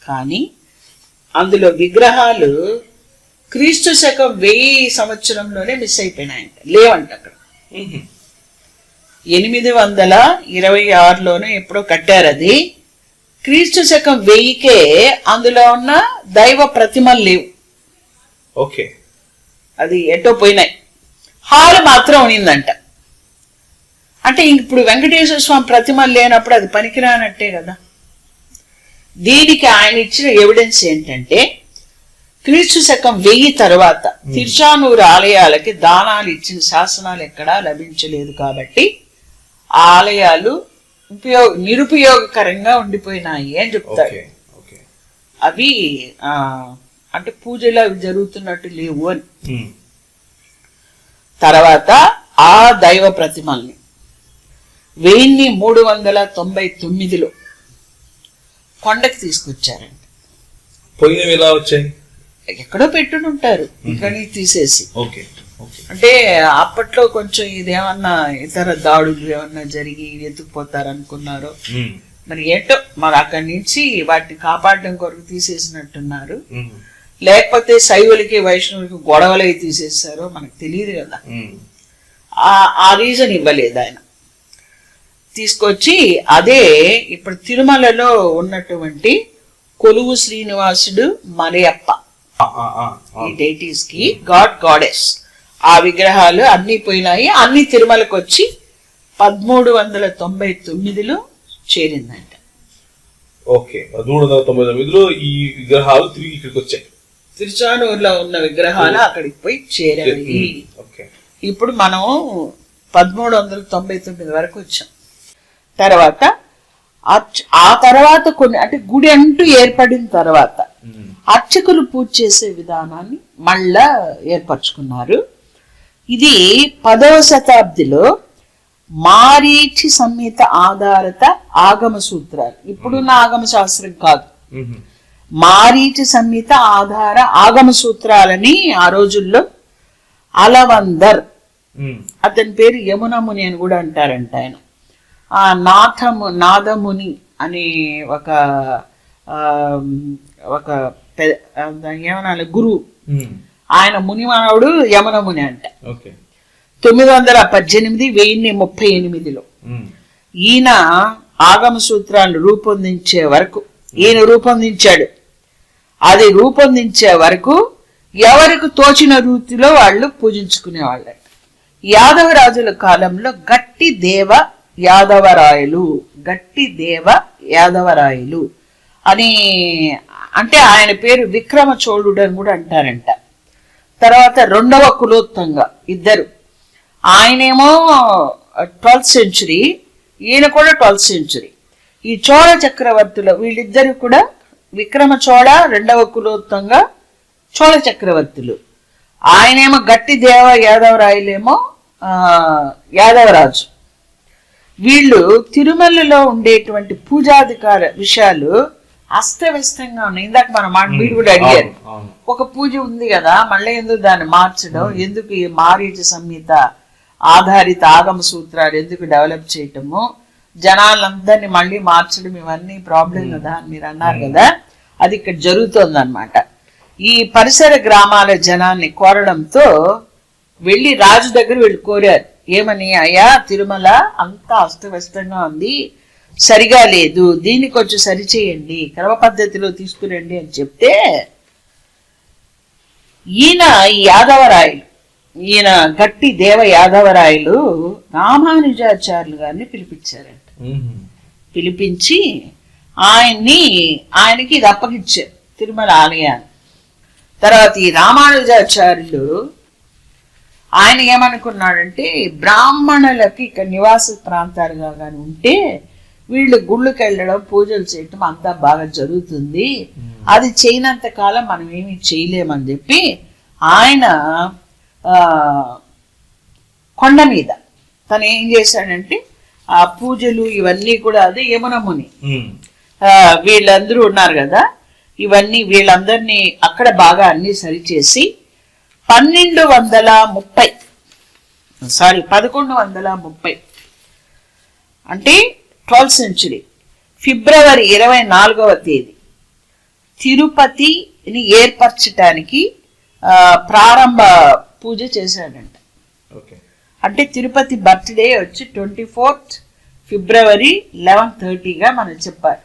[SPEAKER 2] కానీ అందులో విగ్రహాలు క్రీస్తు శకం 1000 సంవత్సరంలోనే మిస్ అయిపోయినాయంట, లేవంట. అక్కడ 826లోనే ఎప్పుడో కట్టారు. అది క్రీస్తు శకం 1000కే అందులో ఉన్న దైవ ప్రతిమలు లేవు.
[SPEAKER 1] ఓకే,
[SPEAKER 2] అది ఎటో పోయినాయి. హాల్ మాత్రం ఉన్నిందంట. అంటే ఇప్పుడు వెంకటేశ్వర స్వామి ప్రతిమలు లేనప్పుడు అది పనికిరానట్టే కదా. దీనికి ఆయన ఇచ్చిన ఎవిడెన్స్ ఏంటంటే క్రీస్తు శకం 1000 తర్వాత తిరుచానూరు ఆలయాలకి దానాలు ఇచ్చిన శాసనాలు ఎక్కడా లభించలేదు. కాబట్టి ఆ ఆలయాలు నిరుపయోగకరంగా ఉండిపోయినాయి అని చెప్తారు. అవి అంటే పూజలు అవి జరుగుతున్నట్టు లేవు అని. తర్వాత ఆ దైవ ప్రతిమల్ని 1399లో కొండకి తీసుకొచ్చారండి.
[SPEAKER 1] పోయినవి ఎలా వచ్చాయి?
[SPEAKER 2] ఎక్కడో పెట్టుకుంటారు, ఇక్కడి తీసేసి. అంటే అప్పట్లో కొంచెం ఇదేమన్నా ఇతర దాడులు ఏమన్నా జరిగి ఎత్తుకుపోతారు అనుకున్నారు. మరి ఏంటో మరి అక్కడి నుంచి వాటిని కాపాడడం కొరకు తీసేసినట్టున్నారు. లేకపోతే శైవులకి వైష్ణవులకి గొడవలై తీసేసారో మనకు తెలియదు కదా. ఆ రీజన్ ఇవ్వలేదు ఆయన. తీసుకొచ్చి అదే ఇప్పుడు తిరుమలలో ఉన్నటువంటి కొలువు శ్రీనివాసుడు మలయప్ప, ఈ డైటీస్ కి గాడెస్, ఆ విగ్రహాలు అన్ని పోయినాయి. అన్ని తిరుమలకు వచ్చి 1399లో చేరిందంట.
[SPEAKER 1] ఓకే, 1399లో ఈ విగ్రహాలు తిరిగి ఇక్కడికి వచ్చాయి.
[SPEAKER 2] తిరుచానూరులో ఉన్న విగ్రహాలు అక్కడికి పోయి చేరాయి.
[SPEAKER 1] ఓకే.
[SPEAKER 2] ఇప్పుడు మనం 1399 వరకు వచ్చాం. తర్వాత ఆ తర్వాత కొన్ని అంటే గుడి అంటూ ఏర్పడిన తర్వాత అర్చకులు పూజ చేసే విధానాన్ని మళ్ళా ఏర్పరచుకున్నారు. ఇది 10వ శతాబ్దిలో మారీచి సంహిత ఆధారిత ఆగమ సూత్రాలు, ఇప్పుడున్న ఆగమ శాస్త్రం కాదు, మారీచి సంహిత ఆధార ఆగమ సూత్రాలని ఆ రోజుల్లో అలవందర్, అతని పేరు యమునముని అని కూడా అంటారంట. ఆయన ఆ నాదముని అని ఒక ఏమనాలి గురువు, ఆయన మునిమానవుడు యమునముని అంట. 918 1038లో ఈయన ఆగమ సూత్రాలు రూపొందించే వరకు ఈయన రూపొందించాడు. అది రూపొందించే వరకు ఎవరికి తోచిన రీతిలో వాళ్ళు పూజించుకునేవాళ్ళ. యాదవరాజుల కాలంలో గట్టి దేవ యాదవరాయలు అని అంటే ఆయన పేరు విక్రమ చోళుడు అని కూడా అంటారంట. తర్వాత 2వ కులోత్తంగ ఇద్దరు, ఆయనేమో 12th century, ఈయన కూడా 12th century. ఈ చోళ చక్రవర్తులు వీళ్ళిద్దరు కూడా విక్రమ చోళ, 2వ కులోత్తంగ చోళ చక్రవర్తులు. ఆయనేమో గట్టి దేవ యాదవరాయలేమో యాదవరాజు. వీళ్ళు తిరుమలలో ఉండేటువంటి పూజాధికార విషయాలు అస్తవ్యస్తంగా ఉన్నాయి. ఇందాక మనం మీరు కూడా అడిగారు, ఒక పూజ ఉంది కదా మళ్ళీ ఎందుకు దాన్ని మార్చడం, ఎందుకు ఈ మారీచ సంహిత ఆధారిత ఆగమ సూత్రాలు ఎందుకు డెవలప్ చేయటము, జనాలందరినీ మళ్ళీ మార్చడం, ఇవన్నీ ప్రాబ్లం కదా అని మీరు అన్నారు కదా. అది ఇక్కడ జరుగుతోంది అన్నమాట. ఈ పరిసర గ్రామాల జనాన్ని కోరడంతో వెళ్ళి రాజు దగ్గర వీళ్ళు కోరారు, ఏమని, అయ్యా తిరుమల అంతా అస్తవ్యస్తంగా ఉంది, సరిగా లేదు, దీన్ని కొంచెం సరిచేయండి, క్రమ పద్ధతిలో తీసుకురండి అని చెప్తే ఈయన యాదవరాయలు, ఈయన గట్టి దేవ యాదవరాయలు రామానుజాచార్యులు గారిని పిలిపించారంట. పిలిపించి ఆయనకి ఇది అప్పగించారు, తిరుమల ఆలయాన్ని. తర్వాత ఈ రామానుజాచార్యులు ఆయన ఏమనుకున్నాడంటే బ్రాహ్మణులకి ఇక్కడ నివాస ప్రాంతాలుగా కానీ ఉంటే వీళ్ళు గుళ్ళకి వెళ్ళడం పూజలు చేయటం అంతా బాగా జరుగుతుంది, అది చేయనంత కాలం మనం ఏమీ చేయలేమని చెప్పి ఆయన కొండ మీద తను ఏం చేశాడంటే ఆ పూజలు ఇవన్నీ కూడా అదే యమునముని వీళ్ళందరూ ఉన్నారు కదా, ఇవన్నీ వీళ్ళందరినీ అక్కడ బాగా అన్ని సరిచేసి 1130 అంటే 12th century ఫిబ్రవరి 24వ తేదీ తిరుపతిని ఏర్పరచటానికి ప్రారంభ పూజ చేశాడంట. అంటే తిరుపతి బర్త్డే వచ్చి 24th ఫిబ్రవరి 1130గా మనం చెప్పాలి.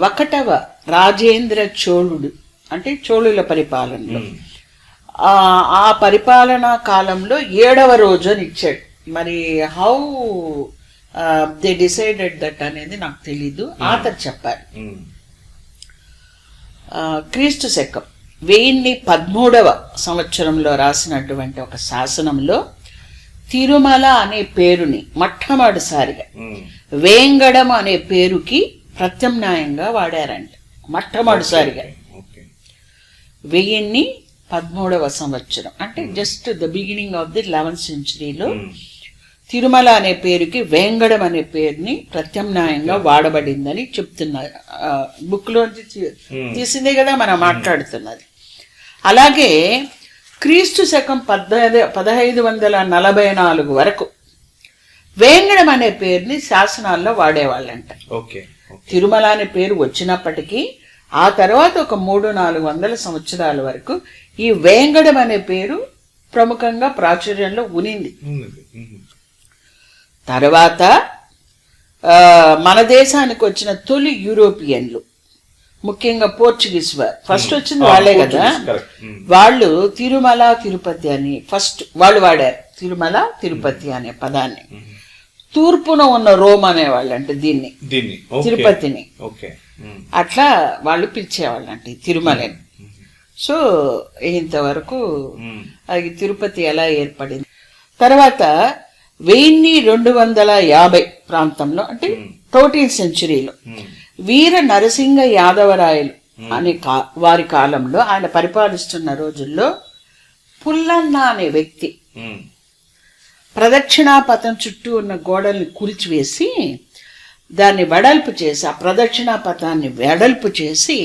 [SPEAKER 2] 1వ రాజేంద్ర చోళుడు అంటే చోళుల పరిపాలనలో ఆ పరిపాలనా కాలంలో 7వ రోజు అని ఇచ్చాడు. మరి హౌ దే డిసైడెడ్ దట్ అనేది నాకు తెలీదు, ఆతర్ చెప్పారు. క్రీస్తు శకం 1013వ సంవత్సరంలో రాసినటువంటి ఒక శాసనంలో తిరుమల అనే పేరుని మొట్టమొదటిసారిగా వేంగడం అనే పేరుకి ప్రత్యామ్నాయంగా వాడారంట. మొట్టమొదటిసారిగా 1013వ సంవత్సరం అంటే just the beginning of the 11th centuryలో తిరుమల అనే పేరుకి వేంగడం అనే పేరుని ప్రత్యామ్నాయంగా వాడబడిందని చెప్తున్నారు. బుక్ లోంచి తీసిందే కదా మనం మాట్లాడుతున్నది. అలాగే క్రీస్తు శకం 1544 వరకు వేంగడం అనే పేరుని శాసనాల్లో వాడేవాళ్ళంట. తిరుమల అనే పేరు వచ్చినప్పటికీ ఆ తర్వాత ఒక 300-400 సంవత్సరాల వరకు ఈ వేంగడం అనే పేరు ప్రముఖంగా ప్రాచుర్యంలో ఉనింది. తర్వాత మన దేశానికి వచ్చిన తొలి యూరోపియన్లు ముఖ్యంగా పోర్చుగీస్ వారు ఫస్ట్ వచ్చింది వాళ్ళే కదా, వాళ్ళు తిరుమల తిరుపతి అని ఫస్ట్ వాళ్ళు వాడారు. తిరుమల తిరుపతి అనే పదాన్ని తూర్పున ఉన్న రోమ్ అనేవాళ్ళు అంటే దీన్ని తిరుపతిని అట్లా వాళ్ళు పిలిచేవాళ్ళు అంటే తిరుమలని. సో ఇంతవరకు అది తిరుపతి ఎలా ఏర్పడింది. తర్వాత 1250 ప్రాంతంలో అంటే 13th సెంచురీలో వీర నరసింహ యాదవరాయలు అనే వారి కాలంలో ఆయన పరిపాలిస్తున్న రోజుల్లో పుల్లన్న అనే వ్యక్తి ప్రదక్షిణాపథం చుట్టూ ఉన్న గోడల్ని కూల్చివేసి దాన్ని వెడల్పు చేసి ఆ ప్రదక్షిణాపథాన్ని వెడల్పు చేసి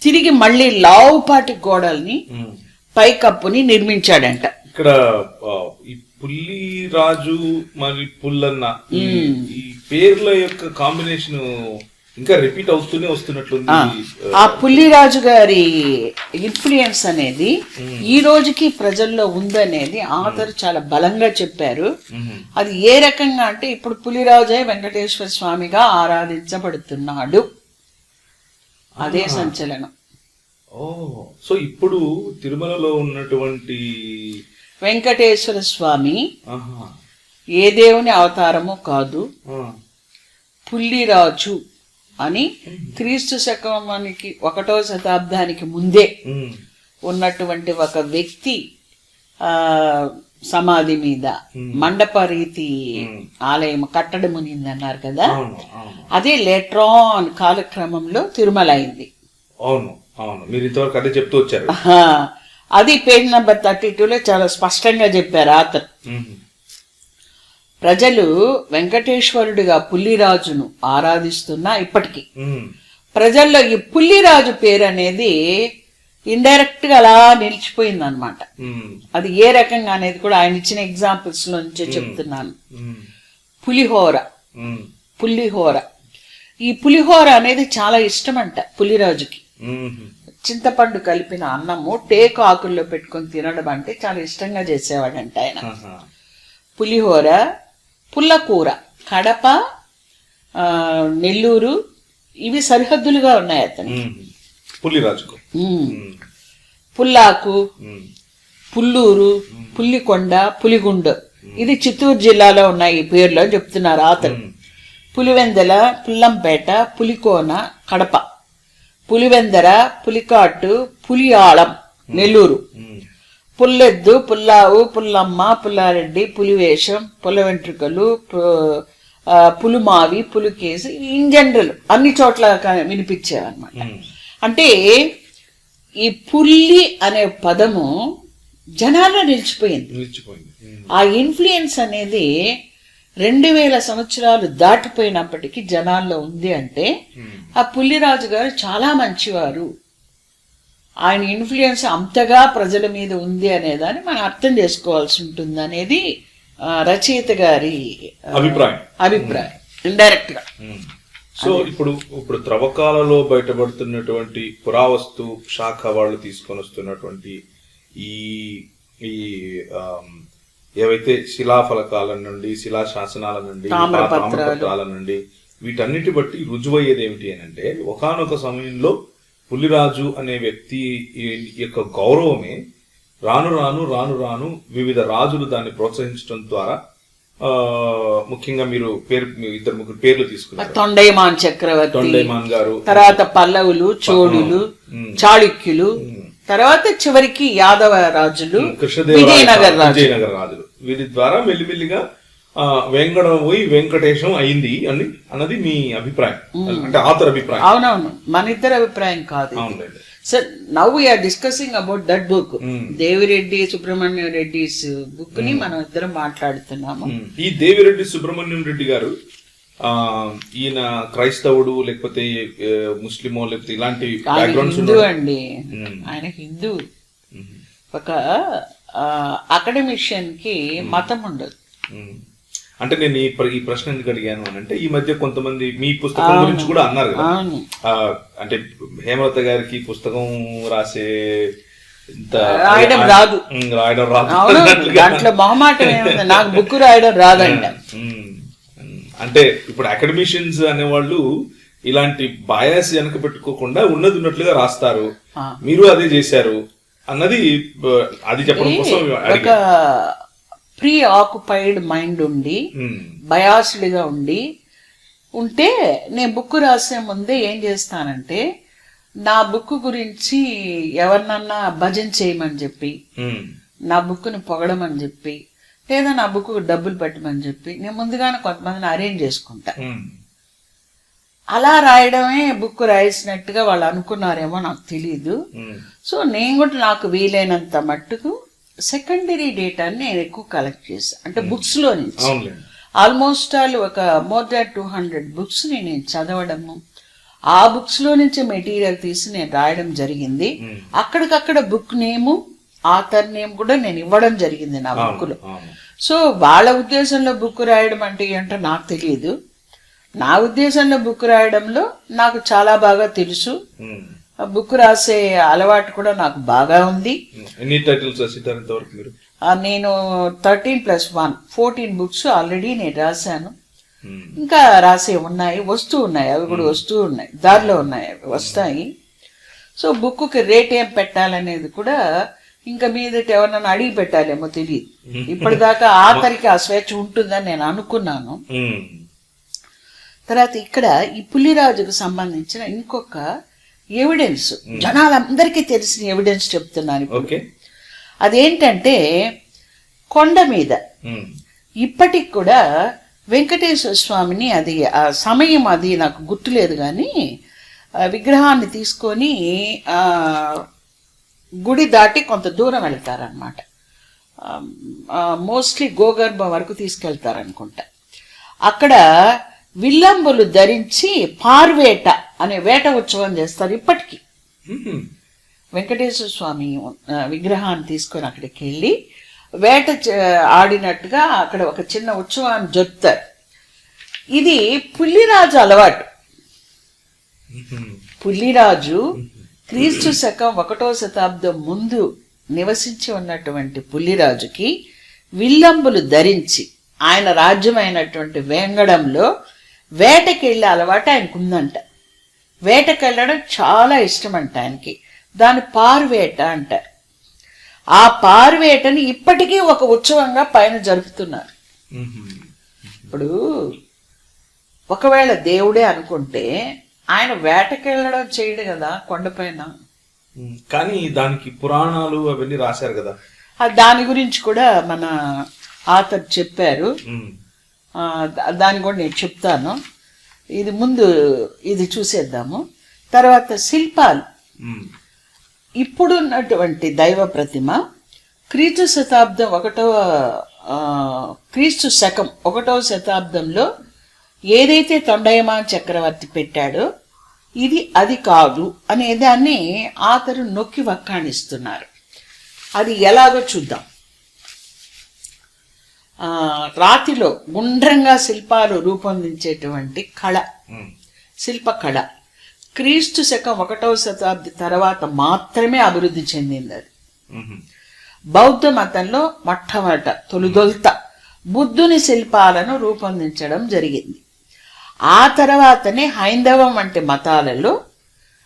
[SPEAKER 2] తిరిగి మళ్ళీ లావుపాటి గోడల్ని పైకప్పుని నిర్మించాడంట.
[SPEAKER 1] ఇక్కడ ఈ పుల్లిరాజు మరి పుల్లన్న ఈ పేర్ల యొక్క కాంబినేషన్ ఇంకా రిపీట్ అవుతూనే వస్తున్నట్లుంది.
[SPEAKER 2] ఆ పుల్లిరాజు గారి ఇన్ఫ్లుయెన్స్ అనేది ఈ రోజుకి ప్రజల్లో ఉందనేది ఆథర్ చాలా బలంగా చెప్పారు. అది ఏ రకంగా అంటే ఇప్పుడు పులిరాజే వెంకటేశ్వర స్వామిగా ఆరాధించబడుతున్నాడు. అదే సంచలనం.
[SPEAKER 1] సో ఇప్పుడు తిరుమలలో ఉన్నటువంటి
[SPEAKER 2] వెంకటేశ్వర స్వామి ఏ దేవుని అవతారము కాదు, పుల్లిరాజు అని క్రీస్తు శకానికి 1వ శతాబ్దానికి ముందే ఉన్నటువంటి ఒక వ్యక్తి సమాధి మీద మండప రీతి ఆలయం కట్టడం మునింది అన్నారు కదా. అదే లేట్రాన్ కాలక్రమంలో తిరుమల అయింది.
[SPEAKER 1] అవును అవును, మీరు ఇంతవరకు అదే చెప్తూ వచ్చారు.
[SPEAKER 2] అది పేజ్ నెంబర్ 32లో చాలా స్పష్టంగా చెప్పారు అతను. ప్రజలు వెంకటేశ్వరుడిగా పుల్లిరాజును ఆరాధిస్తున్నా ఇప్పటికీ ప్రజల్లో ఈ పుల్లిరాజు పేరు అనేది ఇండైరెక్ట్ గా అలా నిలిచిపోయింది అనమాట. అది ఏ రకంగా అనేది కూడా ఆయన ఇచ్చిన ఎగ్జాంపుల్స్ నుంచే చెప్తున్నాను. పులిహోర, పుల్లిహోర, ఈ పులిహోర అనేది చాలా ఇష్టం అంట పుల్లిరాజుకి. చింతపండు కలిపిన అన్నము టేకు ఆకుల్లో పెట్టుకొని తినడం అంటే చాలా ఇష్టంగా చేసేవాడంట ఆయన. పులిహోర, పుల్లకూర, కడప, నెల్లూరు ఇవి సరిహద్దులుగా ఉన్నాయి అతను
[SPEAKER 1] పుల్లిరాజుకు.
[SPEAKER 2] పుల్లాకు, పుల్లూరు, పుల్లికొండ, పులిగుండ ఇది చిత్తూరు జిల్లాలో ఉన్నాయి ఈ పేర్లో చెప్తున్నారు అతను. పులివెందల, పుల్లంపేట, పులికోన కడప, పులివెందర, పులికాటు, పులియాళం నెల్లూరు, పుల్లెద్దు, పుల్లావు, పుల్లమ్మ, పుల్లారెడ్డి, పులివేషం, పుల్ల వెంట్రుకలు, పులుమావి, పులికేసి ఇన్ జనరల్ అన్ని చోట్ల వినిపించేవన్నమాట. అంటే ఈ పుల్లి అనే పదము జనాల్లో నిలిచిపోయింది. ఆ ఇన్ఫ్లుయెన్స్ అనేది 2000 సంవత్సరాలు దాటిపోయినప్పటికీ జనాల్లో ఉంది. అంటే ఆ పుల్లిరాజు గారు చాలా మంచివారు, ఆయన ఇన్ఫ్లుయెన్స్ అంతగా ప్రజల మీద ఉంది అనేదాన్ని మనం అర్థం చేసుకోవాల్సి ఉంటుంది అనేది రచయిత గారి అభిప్రాయం ఇండైరెక్ట్ గా.
[SPEAKER 1] సో ఇప్పుడు త్రవ్వకాలలో బయటపడుతున్నటువంటి పురావస్తు శాఖ వాళ్ళు తీసుకొని వస్తున్నటువంటి ఈ ఏవైతే శిలాఫలకాల నుండి, శిలా శాసనాల నుండి, తామ్రపత్రాల నుండి వీటన్నిటి బట్టి రుజువయ్యేది ఏమిటి అని అంటే ఒకానొక సమయంలో పుల్లిరాజు అనే వ్యక్తి యొక్క గౌరవమే రాను రాను రాను రాను వివిధ రాజులు దాన్ని ప్రోత్సహించడం ద్వారా ముఖ్యంగా మీరు ఇద్దరు ముగ్గురు పేర్లు తీసుకున్నారు.
[SPEAKER 2] తొండైమాన్ చక్రవర్తి,
[SPEAKER 1] తొండైమాన్ గారు,
[SPEAKER 2] తర్వాత పల్లవులు, చోళులు, చాళుక్యులు, తర్వాత చివరికి యాదవ రాజులు, విజయనగర
[SPEAKER 1] రాజులు. వీరి ద్వారా మెల్లిమెల్లిగా వెంకటం పోయి వెంకటేశం అయింది అన్నది మీ అభిప్రాయం, అంటే ఆథర్ అభిప్రాయం.
[SPEAKER 2] అవునవును, మన ఇద్దరు అభిప్రాయం కాదు. Sir now we are discussing about that book, Devireddy Subrahmanyam Reddy book ని మనం ఇద్దరం మాట్లాడుతున్నాము.
[SPEAKER 1] ఈ దేవిరెడ్డి సుబ్రహ్మణ్యం రెడ్డి గారు ఈయన క్రైస్తవుడు లేకపోతే ముస్లిమో లేకపోతే ఇలాంటి
[SPEAKER 2] హిందూ అండి. ఆయన హిందూ. ఒక అకాడమిషియన్ కి మతం ఉండదు.
[SPEAKER 1] అంటే నేను ఈ ప్రశ్న ఎందుకు అడిగాను అని అంటే ఈ మధ్య కొంతమంది మీ పుస్తకం గురించి కూడా అన్నారు కదా, అంటే హేమలత గారికి పుస్తకం
[SPEAKER 2] రాయడం రాదు, దాంట్లో మొహమాటం ఏముంది, నాకు బుక్ రాయడం రాదంట.
[SPEAKER 1] అంటే ఇప్పుడు అకాడమిషియన్స్ అనేవాళ్ళు ఇలాంటి బయాస్ వెనక పెట్టుకోకుండా ఉన్నది ఉన్నట్లుగా రాస్తారు, మీరు అదే చేశారు అన్నది అది చెప్పడం కోసం
[SPEAKER 2] ఒక ప్రీ ఆక్యుపైడ్ మైండ్ ఉండి బయాస్డ్ గా ఉంటే నేను బుక్ రాసే ముందే ఏం చేస్తానంటే నా బుక్ గురించి ఎవరినన్నా భజన చేయమని చెప్పి, నా బుక్ని పొగడమని చెప్పి, లేదా నా బుక్ డబ్బులు పెట్టమని చెప్పి నేను ముందుగానే కొంతమందిని అరేంజ్ చేసుకుంటా. అలా రాయడమే బుక్ రాసినట్టుగా వాళ్ళు అనుకున్నారేమో నాకు తెలీదు. సో నేను కూడా నాకు వీలైనంత మట్టుకు సెకండరీ డేటాని నేను ఎక్కువ కలెక్ట్ చేశాను. అంటే బుక్స్ లో నుంచి ఆల్మోస్ట్ ఒక మోర్ దాన్ 200 బుక్స్ నేను చదవడము, ఆ బుక్స్ లో నుంచి మెటీరియల్ తీసి నేను రాయడం జరిగింది. అక్కడికక్కడ బుక్ నేము, ఆథర్ నేమ్ కూడా నేను ఇవ్వడం జరిగింది నా బుక్ లో. సో వాళ్ళ ఉద్దేశంలో బుక్ రాయడం అంటే ఏంటో నాకు తెలియదు. నా ఉద్దేశంలో బుక్ రాయడంలో నాకు చాలా బాగా తెలుసు. బుక్ రాసే అలవాటు కూడా నాకు బాగా ఉంది. నేను 13+1 14 బుక్స్ ఆల్రెడీ నేను రాశాను. ఇంకా రాసే ఉన్నాయి, వస్తూ ఉన్నాయి, అవి కూడా వస్తూ ఉన్నాయి, దారిలో ఉన్నాయి, అవి వస్తాయి. సో బుక్కి రేట్ ఏం పెట్టాలనేది కూడా ఇంకా మీదట ఎవరన్నా అడిగి పెట్టాలేమో తెలియదు. ఇప్పటిదాకా ఆఖరికి ఆ స్వేచ్ఛ ఉంటుందని నేను అనుకున్నాను. తర్వాత ఇక్కడ ఈ పులిరాజుకు సంబంధించిన ఇంకొక ఎవిడెన్స్, జనాలందరికీ తెలిసిన ఎవిడెన్స్ చెప్తున్నాను. అదేంటంటే కొండ మీద ఇప్పటికి కూడా వెంకటేశ్వర స్వామిని, అది ఆ సమయం అది నాకు గుర్తులేదు కానీ, విగ్రహాన్ని తీసుకొని గుడి దాటి కొంత దూరం వెళ్తారనమాట. మోస్ట్లీ గోగర్భం వరకు తీసుకెళ్తారనుకుంటా. అక్కడ విల్లంబులు ధరించి పార్వేట అనే వేట ఉత్సవం చేస్తారు ఇప్పటికీ. వెంకటేశ్వర స్వామి విగ్రహాన్ని తీసుకొని అక్కడికి వెళ్ళి వేట ఆడినట్టుగా అక్కడ ఒక చిన్న ఉత్సవాన్ని జరుపుతారు. ఇది పుల్లిరాజు అలవాటు. పుల్లిరాజు క్రీస్తు శకం 1వ శతాబ్దం ముందు నివసించి ఉన్నటువంటి పుల్లిరాజుకి విల్లంబులు ధరించి ఆయన రాజ్యమైనటువంటి వేంగడంలో వేటకెళ్ళే అలవాటు ఆయనకు ఉందంట. వేటకెళ్ళడం చాలా ఇష్టం అంట ఆయనకి. దాని పార్వేట అంటారు. ఆ పార్వేటని ఇప్పటికీ ఒక ఉత్సవంగా పైన జరుపుతున్నారు. ఇప్పుడు ఒకవేళ దేవుడే అనుకుంటే ఆయన వేటకెళ్ళడం చేయడు కదా కొండపైన.
[SPEAKER 1] కానీ దానికి పురాణాలు అవన్నీ రాశారు కదా,
[SPEAKER 2] దాని గురించి కూడా మన ఆథర్ చెప్పారు. దాన్ని కూడా నేను చెప్తాను. ఇది ముందు ఇది చూసేద్దాము. తర్వాత శిల్పాలు. ఇప్పుడున్నటువంటి దైవ ప్రతిమ క్రీస్తు శకం 1వ శతాబ్దంలో ఏదైతే తొండయమాన్ చక్రవర్తి పెట్టాడో ఇది అది కాదు అనే దాన్ని ఆతరు నొక్కి వక్కాణిస్తున్నారు. అది ఎలాగో చూద్దాం. రాతిలో గుండ్రంగా శిల్పాలు రూపొందించేటువంటి కళ, శిల్పకళ క్రీస్తు శకం 1వ శతాబ్ది తర్వాత మాత్రమే అభివృద్ధి చెందింది. అది బౌద్ధ మతంలో మొట్టమొదట తొలుదొల్త బుద్ధుని శిల్పాలను రూపొందించడం జరిగింది. ఆ తర్వాతనే హైందవం వంటి మతాలలో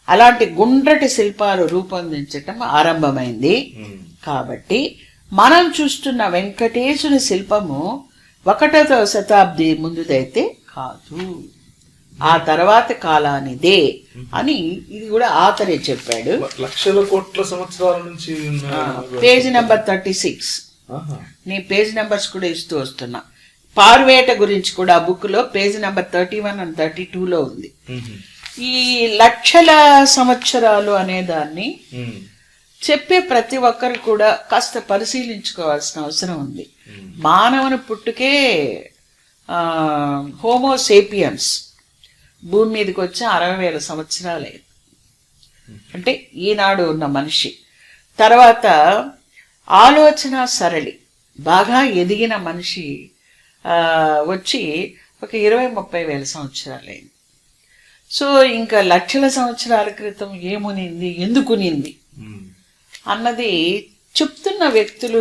[SPEAKER 2] అలాంటి గుండ్రటి శిల్పాలు రూపొందించటం ఆరంభమైంది. కాబట్టి మనం చూస్తున్న వెంకటేశుని శిల్పము 1వ శతాబ్ది ముందుదైతే కాదు, ఆ తర్వాత కాలానిదే అని ఇది కూడా ఆతరే చెప్పాడు.
[SPEAKER 1] లక్షల కోట్ల సంవత్సరాల నుంచి.
[SPEAKER 2] Page number 36. నీ పేజ్ నెంబర్స్ కూడా ఇస్తూ వస్తున్నా. పార్వేట గురించి కూడా ఆ బుక్ లో పేజీ నెంబర్ 31 and 32లో ఉంది. ఈ లక్షల సంవత్సరాలు అనే దాన్ని చెప్పే ప్రతి ఒక్కరు కూడా కాస్త పరిశీలించుకోవాల్సిన అవసరం ఉంది. మానవుని పుట్టుకే హోమోసేపియన్స్ భూమి మీదకి వచ్చి 60,000 సంవత్సరాలే. అంటే ఈనాడు ఉన్న మనిషి. తర్వాత ఆలోచన సరళి బాగా ఎదిగిన మనిషి వచ్చి ఒక 20-30 వేల సంవత్సరాలైంది. సో ఇంకా లక్షల సంవత్సరాల క్రితం ఏమునింది, ఎందుకునింది అన్నది చెప్తున్న వ్యక్తులు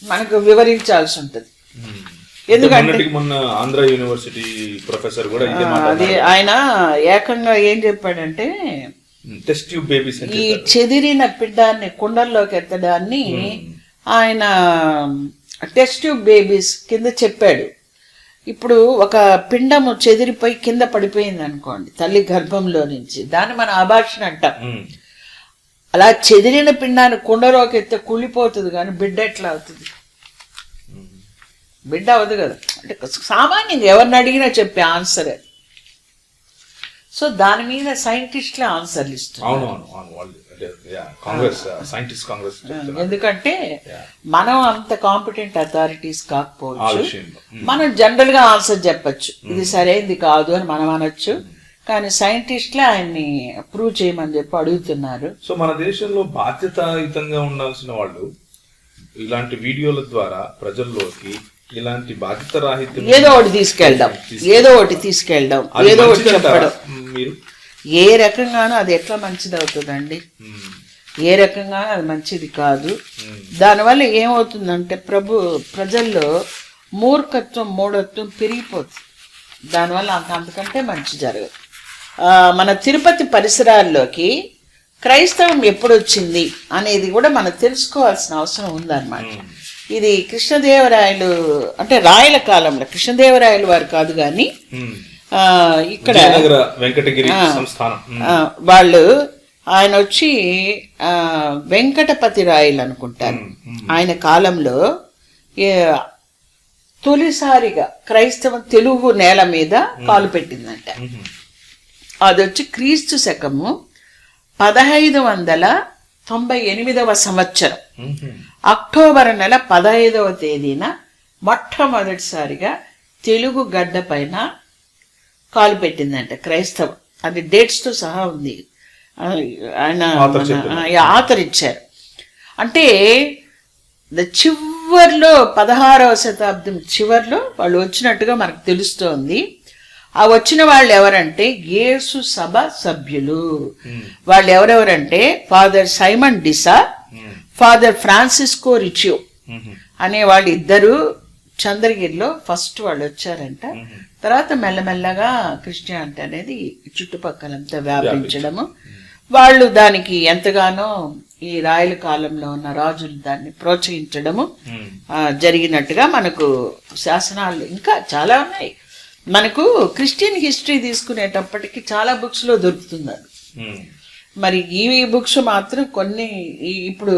[SPEAKER 2] మనకు వివరించాల్సి ఉంటుంది. ఎందుకంటే
[SPEAKER 1] మొన్న ఆంధ్ర యూనివర్సిటీ ప్రొఫెసర్ కూడా
[SPEAKER 2] అది ఆయన ఏకంగా ఏం చెప్పాడంటే,
[SPEAKER 1] టెస్ట్ ట్యూబ్ బేబీస్,
[SPEAKER 2] ఈ చెదిరిన పిండాన్ని కుండల్లోకి ఎత్తడాన్ని ఆయన టెస్ట్ ట్యూబ్ బేబీస్ కింద చెప్పాడు. ఇప్పుడు ఒక పిండము చెదిరిపోయి కింద పడిపోయింది అనుకోండి తల్లి గర్భంలో నుంచి, దాన్ని మనం అబార్షన్ అంటాం. అలా చెదిరిన పిండాన్ని కుండలోకి ఎత్తే కుళ్ళిపోతుంది, కానీ బిడ్డ ఎట్లా అవుతుంది? బిడ్డ అవ్వదు కదా. అంటే సామాన్యంగా ఎవరిని అడిగినా చెప్పే ఆన్సర్ అది. సో దాని మీద సైంటిస్టులే ఆన్సర్లు ఇస్తున్నారు. ఎందుకంటే మనం అంత కాంపిటెంట్ అథారిటీస్ కాకపోవచ్చు, మనం జనరల్ గా ఆన్సర్ చెప్పచ్చు, ఇది సరైనది కాదు అని మనం అనొచ్చు, కానీ సైంటిస్టులే ఆయన్ని ప్రూవ్ చేయమని చెప్పి అడుగుతున్నారు.
[SPEAKER 1] సో మన దేశంలో బాధ్యతాయుతంగా ఉండాల్సిన వాళ్ళు ఇలాంటి వీడియోల ద్వారా ప్రజల్లోకి ఇలాంటి బాధ్యత రాహిత్యం
[SPEAKER 2] ఏదో ఒకటి తీసుకెళ్ళడం, ఏదో ఒకటి చెప్పడం,
[SPEAKER 1] మీరు
[SPEAKER 2] ఏ రకంగానూ అది ఎట్లా మంచిది అవుతుందండి? ఏ రకంగానూ అది మంచిది కాదు. దానివల్ల ఏమవుతుందంటే ప్రజల్లో మూర్ఖత్వం, మూఢత్వం పెరిగిపోతుంది. దానివల్ల అంతకంటే మంచి జరగదు. మన తిరుపతి పరిసరాల్లోకి క్రైస్తవం ఎప్పుడు వచ్చింది అనేది కూడా మనం తెలుసుకోవాల్సిన అవసరం ఉందన్నమాట. ఇది కృష్ణదేవరాయలు, అంటే రాయల కాలంలో, కృష్ణదేవరాయలు వారు కాదు కానీ ఇక్కడ
[SPEAKER 1] వెంకటగిరి సంస్థానం
[SPEAKER 2] వాళ్ళు, ఆయన వచ్చి వెంకటపతి రాయలు అనుకుంటారు. ఆయన కాలంలో తొలిసారిగా క్రైస్తవం తెలుగు నేల మీద కాలు పెట్టిందంట. అది వచ్చి క్రీస్తు శకము 1598వ సంవత్సరం అక్టోబర్ నెల 15వ తేదీన మొట్టమొదటిసారిగా తెలుగు గడ్డ పైన కాలు పెట్టిందంట క్రైస్తవం. అది డేట్స్ తో సహా ఉంది, ఆయన ఆథర్ ఇచ్చారు. అంటే చివర్లో 16వ శతాబ్దం చివర్లో వాళ్ళు వచ్చినట్టుగా మనకు తెలుస్తోంది. ఆ వచ్చిన వాళ్ళు ఎవరంటే యేసు సభ సభ్యులు. వాళ్ళు ఎవరెవరంటే ఫాదర్ సైమన్ డిసా, ఫాదర్ ఫ్రాన్సిస్కో రిచియో అనే వాళ్ళు ఇద్దరు చంద్రగిరిలో ఫస్ట్ వాళ్ళు వచ్చారంట. తర్వాత మెల్లమెల్లగా క్రిస్టియానిటీ అనేది చుట్టుపక్కలంతా వ్యాపించడము, వాళ్ళు దానికి ఎంతగానో ఈ రాయల కాలంలో ఉన్న రాజులు దాన్ని ప్రోత్సహించడము జరిగినట్టుగా మనకు శాసనాలు ఇంకా చాలా ఉన్నాయి. మనకు క్రిస్టియన్ హిస్టరీ తీసుకునేటప్పటికి చాలా బుక్స్ లో దొరుకుతుంది అది. మరి ఈ బుక్స్ మాత్రం కొన్ని ఇప్పుడు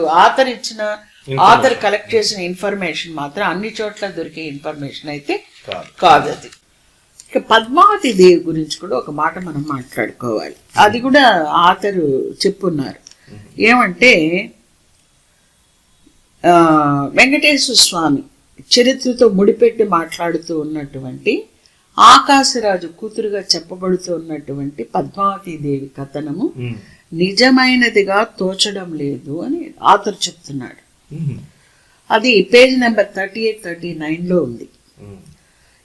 [SPEAKER 2] ఆథర్ కలెక్ట్ చేసిన ఇన్ఫర్మేషన్ మాత్రం అన్ని చోట్ల దొరికే ఇన్ఫర్మేషన్ అయితే కాదు అది. ఇక పద్మావతి దేవి గురించి కూడా ఒక మాట మనం మాట్లాడుకోవాలి. అది కూడా ఆథర్ చెప్పున్నారు. ఏమంటే వెంకటేశ్వర స్వామి చరిత్రతో ముడిపెట్టి మాట్లాడుతూ ఉన్నటువంటి ఆకాశరాజు కూతురుగా చెప్పబడుతూ ఉన్నటువంటి పద్మావతి దేవి కథనము నిజమైనదిగా తోచడం లేదు అని ఆథర్ చెప్తున్నాడు. అది పేజ్ నెంబర్ 38-39 ఉంది.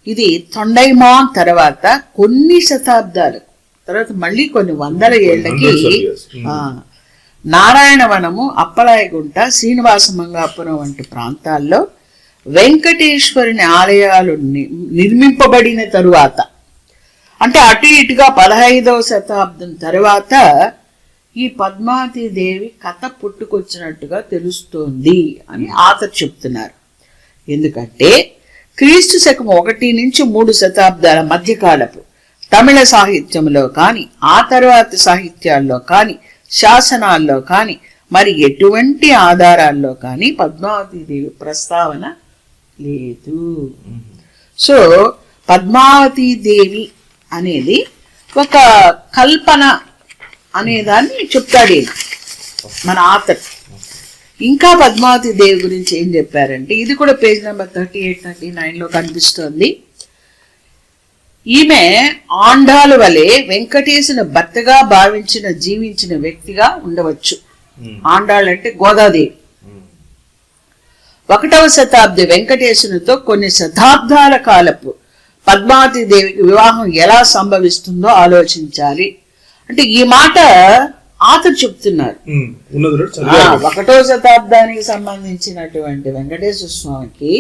[SPEAKER 2] ఇది తొండైమాన్ తర్వాత కొన్ని శతాబ్దాలు తర్వాత మళ్ళీ కొన్ని వందల ఏళ్లకి నారాయణవనము, అప్పలాయగుంట, శ్రీనివాస మంగాపురం వంటి ప్రాంతాల్లో వెంకటేశ్వరుని ఆలయాలు నిర్మింపబడిన తరువాత, అంటే అటు ఇటుగా 15వ శతాబ్దం తర్వాత ఈ పద్మావతి దేవి కథ పుట్టుకొచ్చినట్టుగా తెలుస్తోంది అని ఆథర్ చెప్తున్నారు. ఎందుకంటే క్రీస్తు శకం 1 నుంచి 3 శతాబ్దాల మధ్యకాలపు తమిళ సాహిత్యంలో కానీ, ఆ తర్వాత సాహిత్యాల్లో కానీ, శాసనాల్లో కానీ, మరి ఎటువంటి ఆధారాల్లో కానీ పద్మావతి దేవి ప్రస్తావన లేదు. సో పద్మావతి దేవి అనేది ఒక కల్పన అనేదాన్ని చెప్తాడు మన ఆథర్. ఇంకా పద్మావతి దేవి గురించి ఏం చెప్పారంటే, ఇది కూడా పేజ్ నెంబర్ 38-39 కనిపిస్తోంది. ఈమె ఆండాలు వలె వెంకటేశుని భర్తగా భావించిన జీవించిన వ్యక్తిగా ఉండవచ్చు. ఆండాళ్ళు అంటే గోదాదేవి. 1వ శతాబ్ది వెంకటేశునితో కొన్ని శతాబ్దాల కాలపు పద్మావతి దేవికి వివాహం ఎలా సంభవిస్తుందో ఆలోచించాలి. అంటే ఈ మాట ఆథర్ చెప్తున్నారు. 1వ శతాబ్దానికి సంబంధించినటువంటి వెంకటేశ్వర స్వామికి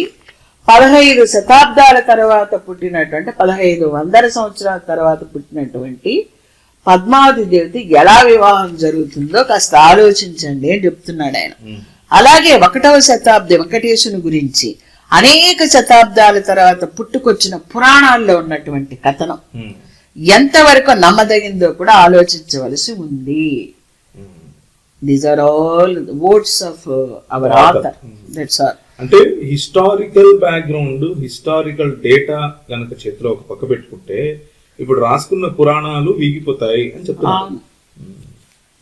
[SPEAKER 2] 15 శతాబ్దాల తర్వాత పుట్టినటువంటి 1500 సంవత్సరాల తర్వాత పుట్టినటువంటి పద్మావతి దేవితో ఎలా వివాహం జరుగుతుందో కాస్త ఆలోచించండి అని చెప్తున్నాడు ఆయన. అలాగే 1వ శతాబ్ది వెంకటేశుని గురించి అనేక శతాబ్దాల తర్వాత పుట్టుకొచ్చిన పురాణాల్లో ఉన్నటువంటి కథనం ఎంతవరకు నమ్మదగిందో కూడా ఆలోచించవలసి ఉంది. These are all words of our author. That's all.
[SPEAKER 1] అంటే హిస్టారికల్ బ్యాక్గ్రౌండ్, హిస్టారికల్ డేటా గనక చేతిలో ఒక పక్క పెట్టుకుంటే ఇప్పుడు రాసుకున్న పురాణాలు వీగిపోతాయి అని చెప్తున్నాను.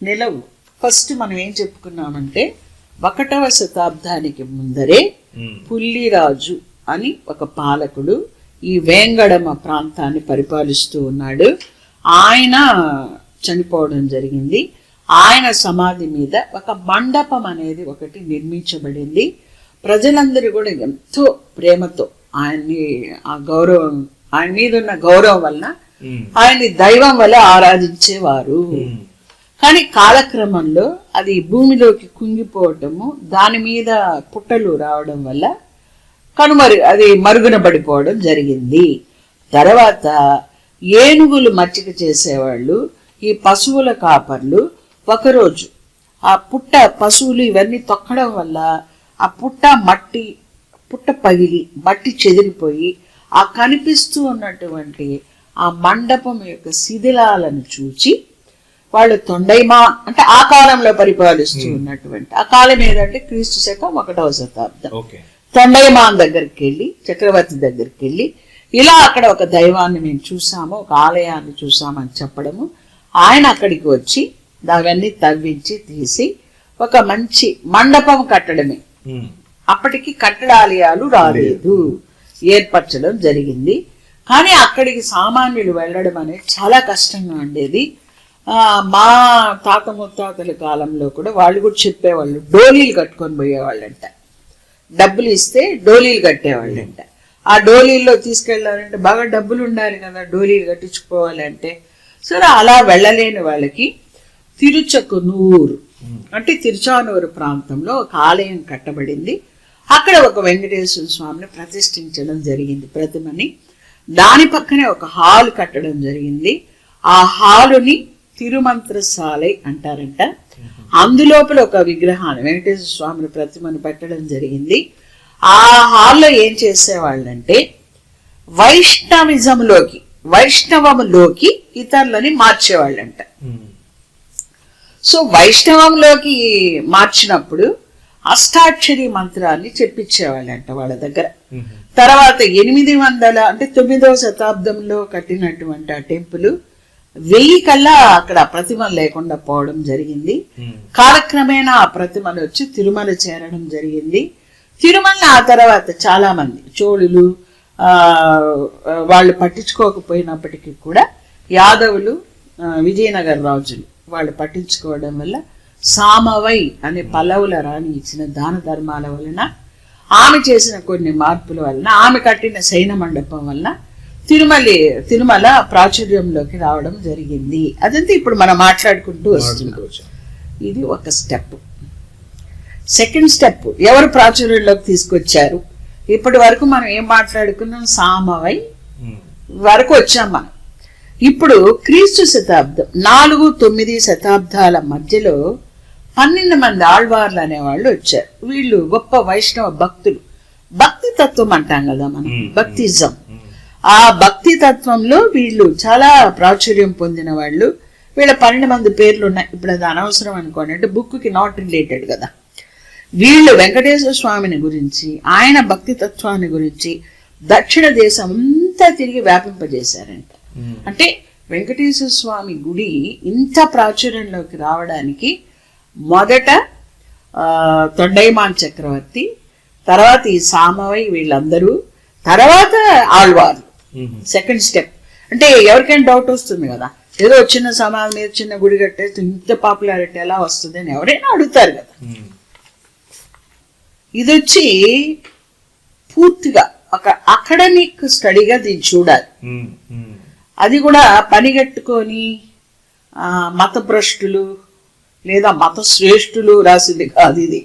[SPEAKER 2] నిలవు. ఫస్ట్ మనం ఏం చెప్పుకున్నామంటే 1వ శతాబ్దానికి ముందరే పుల్లిరాజు అని ఒక పాలకుడు ఈ వేంగడమ ప్రాంతాన్ని పరిపాలిస్తూ ఉన్నాడు. ఆయన చనిపోవడం జరిగింది. ఆయన సమాధి మీద ఒక మండపం అనేది ఒకటి నిర్మించబడింది. ప్రజలందరూ కూడా ఎంతో ప్రేమతో ఆయన్ని ఆ గౌరవం, ఆయన మీద ఉన్న గౌరవం వలన ఆయన్ని దైవం వల్ల ఆరాధించేవారు. కానీ కాలక్రమంలో అది భూమిలోకి కుంగిపోవటము, దాని మీద పుట్టలు రావడం వల్ల అది మరుగున పడిపోవడం జరిగింది. తర్వాత ఏనుగులు మచ్చిక చేసేవాళ్ళు, ఈ పశువుల కాపర్లు ఒకరోజు ఆ పశువులు ఇవన్నీ తొక్కడం వల్ల ఆ పుట్ట పగిలి మట్టి చెదిరిపోయి ఆ కనిపిస్తూ ఉన్నటువంటి ఆ మండపం యొక్క శిథిలాలను చూచి వాళ్ళు తొండైమా అంటే ఆ కాలంలో పరిపాలిస్తూ ఉన్నటువంటి, ఆ కాలం ఏదంటే క్రీస్తు శకం 1వ శతాబ్దం, తొండైమాన్ దగ్గరికి వెళ్ళి, చక్రవర్తి దగ్గరికి వెళ్ళి ఇలా అక్కడ ఒక దైవాన్ని మేము చూసాము, ఒక ఆలయాన్ని చూసామని చెప్పడము, ఆయన అక్కడికి వచ్చి అవన్నీ తవ్వించి తీసి ఒక మంచి మండపం కట్టడమే. అప్పటికి కట్టడాలయాలు రాలేదు, ఏర్పరచడం జరిగింది. కానీ అక్కడికి సామాన్యులు వెళ్ళడం అనేది చాలా కష్టంగా ఉండేది. మా తాత ముత్తాతల కాలంలో కూడా వాళ్ళు కూడా చెప్పేవాళ్ళు, డోలీలు కట్టుకొని పోయేవాళ్ళంట. డబ్బులు ఇస్తే డోలీలు కట్టేవాళ్ళంట. ఆ డోలీల్లో తీసుకెళ్ళాలంటే బాగా డబ్బులు ఉండాలి కదా డోలీలు కట్టించుకోవాలంటే. సరే అలా వెళ్ళలేని వాళ్ళకి తిరుచకునూరు అంటే తిరుచానూరు ప్రాంతంలో ఒక ఆలయం కట్టబడింది. అక్కడ ఒక వెంకటేశ్వర స్వామిని ప్రతిష్ఠించడం జరిగింది, ప్రతిమని. దాని పక్కనే ఒక హాల్ కట్టడం జరిగింది. ఆ హాలుని తిరుమంత్రశాలై అంటారంట. అందులోపల ఒక విగ్రహాన్ని, వెంకటేశ్వర స్వామిని ప్రతిమను పెట్టడం జరిగింది. ఆ హాల్లో ఏం చేసేవాళ్ళంటే వైష్ణవములోకి ఇతరులని మార్చేవాళ్ళంట. సో వైష్ణవంలోకి మార్చినప్పుడు అష్టాక్షరి మంత్రాన్ని చెప్పించేవాళ్ళంట వాళ్ళ దగ్గర. తర్వాత 800 అంటే 9వ శతాబ్దంలో కట్టినటువంటి ఆ టెంపుల్ 1000 కల్లా అక్కడ ప్రతిమ లేకుండా పోవడం జరిగింది. కాలక్రమేణా ఆ ప్రతిమలు వచ్చి తిరుమల చేరడం జరిగింది. తిరుమల ఆ తర్వాత చాలా మంది చోళులు వాళ్ళు పట్టించుకోకపోయినప్పటికీ కూడా యాదవులు, విజయనగర రాజులు వాళ్ళు పట్టించుకోవడం వల్ల సామవై అనే పల్లవుల రాణి ఇచ్చిన దాన ధర్మాల వలన, ఆమె చేసిన కొన్ని మార్పుల వలన, ఆమె కట్టిన శయన మండపం వలన తిరుమల ప్రాచుర్యంలోకి రావడం జరిగింది. అదంతా ఇప్పుడు మనం మాట్లాడుకుంటూ వస్తున్నాం. ఇది ఒక స్టెప్. సెకండ్ స్టెప్, ఎవరు ప్రాచుర్యంలోకి తీసుకొచ్చారు? ఇప్పటి వరకు మనం ఏం మాట్లాడుకున్నాం? సామవై వరకు వచ్చాం మనం. ఇప్పుడు క్రీస్తు శతాబ్దం 4-9 శతాబ్దాల మధ్యలో 12 మంది ఆళ్వార్లు అనేవాళ్ళు వచ్చారు. వీళ్ళు గొప్ప వైష్ణవ భక్తులు. భక్తి తత్వం అంటాం కదా మనం, భక్తిజం. ఆ భక్తి తత్వంలో వీళ్ళు చాలా ప్రాచుర్యం పొందిన వాళ్ళు. వీళ్ళ 12 మంది పేర్లు ఉన్నాయి. ఇప్పుడు అది అనవసరం అనుకోండి, అంటే బుక్కి నాట్ రిలేటెడ్ కదా. వీళ్ళు వెంకటేశ్వర స్వామిని గురించి, ఆయన భక్తి తత్వాన్ని గురించి దక్షిణ దేశం అంతా తిరిగి వ్యాపింపజేశారంట. అంటే వెంకటేశ్వర స్వామి గుడి ఇంత ప్రాచుర్యంలోకి రావడానికి మొదట తొండైమాన్ చక్రవర్తి, తర్వాత ఈ సామవై, వీళ్ళందరూ, తర్వాత ఆళ్వార్లు. Second step. అంటే ఎవరికైనా డౌట్ వస్తుంది కదా, ఏదో చిన్న సమాధి మీద చిన్న గుడి కట్టేస్తే ఇంత పాపులారిటీ ఎలా వస్తుంది అని ఎవరైనా అడుగుతారు కదా. ఇది వచ్చి పూర్తిగా ఒక అకాడమిక్ స్టడీగా దీన్ని చూడాలి. అది కూడా పనిగట్టుకొని మత భ్రష్టులు లేదా మత శ్రేష్ఠులు రాసింది కాదు ఇది.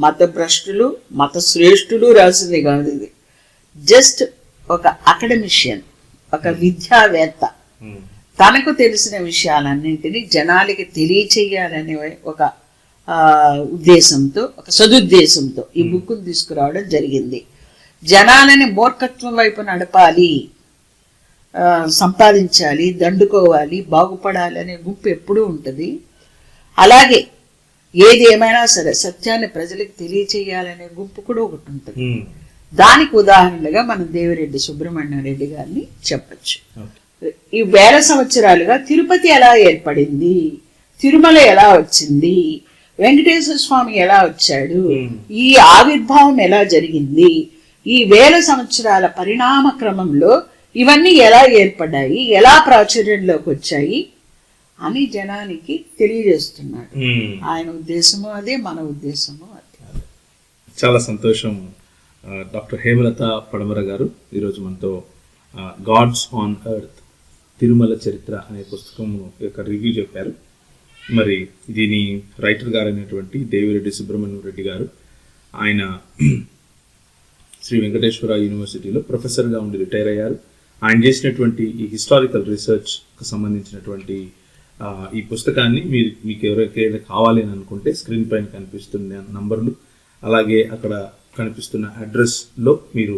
[SPEAKER 2] మత భ్రష్టులు, మత శ్రేష్ఠులు రాసింది కాదు ఇది. జస్ట్ ఒక అకాడమిషియన్, ఒక విద్యావేత్త తనకు తెలిసిన విషయాలన్నింటినీ జనాలకి తెలియచేయాలనే ఒక ఉద్దేశంతో, ఒక సదుద్దేశంతో ఈ బుక్ను తీసుకురావడం జరిగింది. జనాలని మూర్ఖత్వం వైపు నడపాలి, సంపాదించాలి, దండుకోవాలి, బాగుపడాలి అనే గుంపు ఎప్పుడూ ఉంటుంది. అలాగే ఏది ఏమైనా సరే సత్యాన్ని ప్రజలకు తెలియచేయాలనే గుంపు కూడా ఒకటి ఉంటుంది. దానికి ఉదాహరణగా మనం దేవిరెడ్డి సుబ్రహ్మణ్యం రెడ్డి గారిని చెప్పచ్చు. ఈ 1000 సంవత్సరాలుగా తిరుపతి ఎలా ఏర్పడింది, తిరుమల ఎలా వచ్చింది, వెంకటేశ్వర స్వామి ఎలా వచ్చాడు, ఈ ఆవిర్భావం ఎలా జరిగింది, ఈ 1000 సంవత్సరాల పరిణామ క్రమంలో ఇవన్నీ ఎలా ఏర్పడ్డాయి, ఎలా ప్రాచుర్యంలోకి వచ్చాయి అని జనానికి తెలియజేస్తున్నాడు. ఆయన ఉద్దేశము అదే, మన ఉద్దేశము అదే.
[SPEAKER 1] చాలా సంతోషం. డాక్టర్ హేమలత పడమర గారు ఈరోజు మనతో గాడ్స్ ఆన్ ఎర్త్ తిరుమల చరిత్ర అనే పుస్తకం యొక్క రివ్యూ చెప్పారు. మరి దీని రైటర్ గారు అయినటువంటి దేవిరెడ్డి సుబ్రహ్మణ్యం రెడ్డి గారు, ఆయన శ్రీ వెంకటేశ్వర యూనివర్సిటీలో ప్రొఫెసర్గా ఉండి రిటైర్ అయ్యారు. ఆయన చేసినటువంటి ఈ హిస్టారికల్ రీసెర్చ్కి సంబంధించినటువంటి ఈ పుస్తకాన్ని మీకు ఎవరికైనా కావాలి అని అనుకుంటే స్క్రీన్ పైన కనిపిస్తున్న నంబర్లు, అలాగే అక్కడ కనిపిస్తున్న అడ్రస్లో మీరు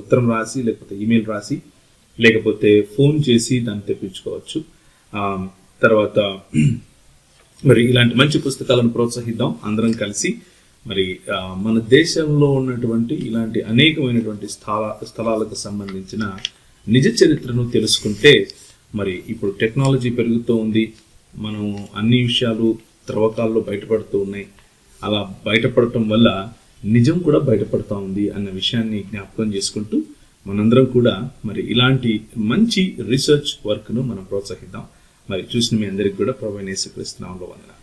[SPEAKER 1] ఉత్తరం రాసి, లేకపోతే ఈమెయిల్ రాసి, లేకపోతే ఫోన్ చేసి దాన్ని తెప్పించుకోవచ్చు. తర్వాత మరి ఇలాంటి మంచి పుస్తకాలను ప్రోత్సహిద్దాం అందరం కలిసి. మరి మన దేశంలో ఉన్నటువంటి ఇలాంటి అనేకమైనటువంటి స్థలాలకు సంబంధించిన నిజ చరిత్రను తెలుసుకుంటే, మరి ఇప్పుడు టెక్నాలజీ పెరుగుతూ ఉంది, మనం అన్ని విషయాలు త్రవ్వకాల్లో బయటపడుతూ ఉన్నాయి. అలా బయటపడటం వల్ల నిజం కూడా బయటపడుతూ ఉంది అన్న విషయాన్ని జ్ఞాపకం చేసుకుంటూ మనందరం కూడా మరి ఇలాంటి మంచి రీసెర్చ్ వర్క్ను మనం ప్రోత్సహిద్దాం. మరి చూసిన మీ అందరికి కూడా ప్రభువైన యేసుక్రీస్తు నామములో వందనాలు.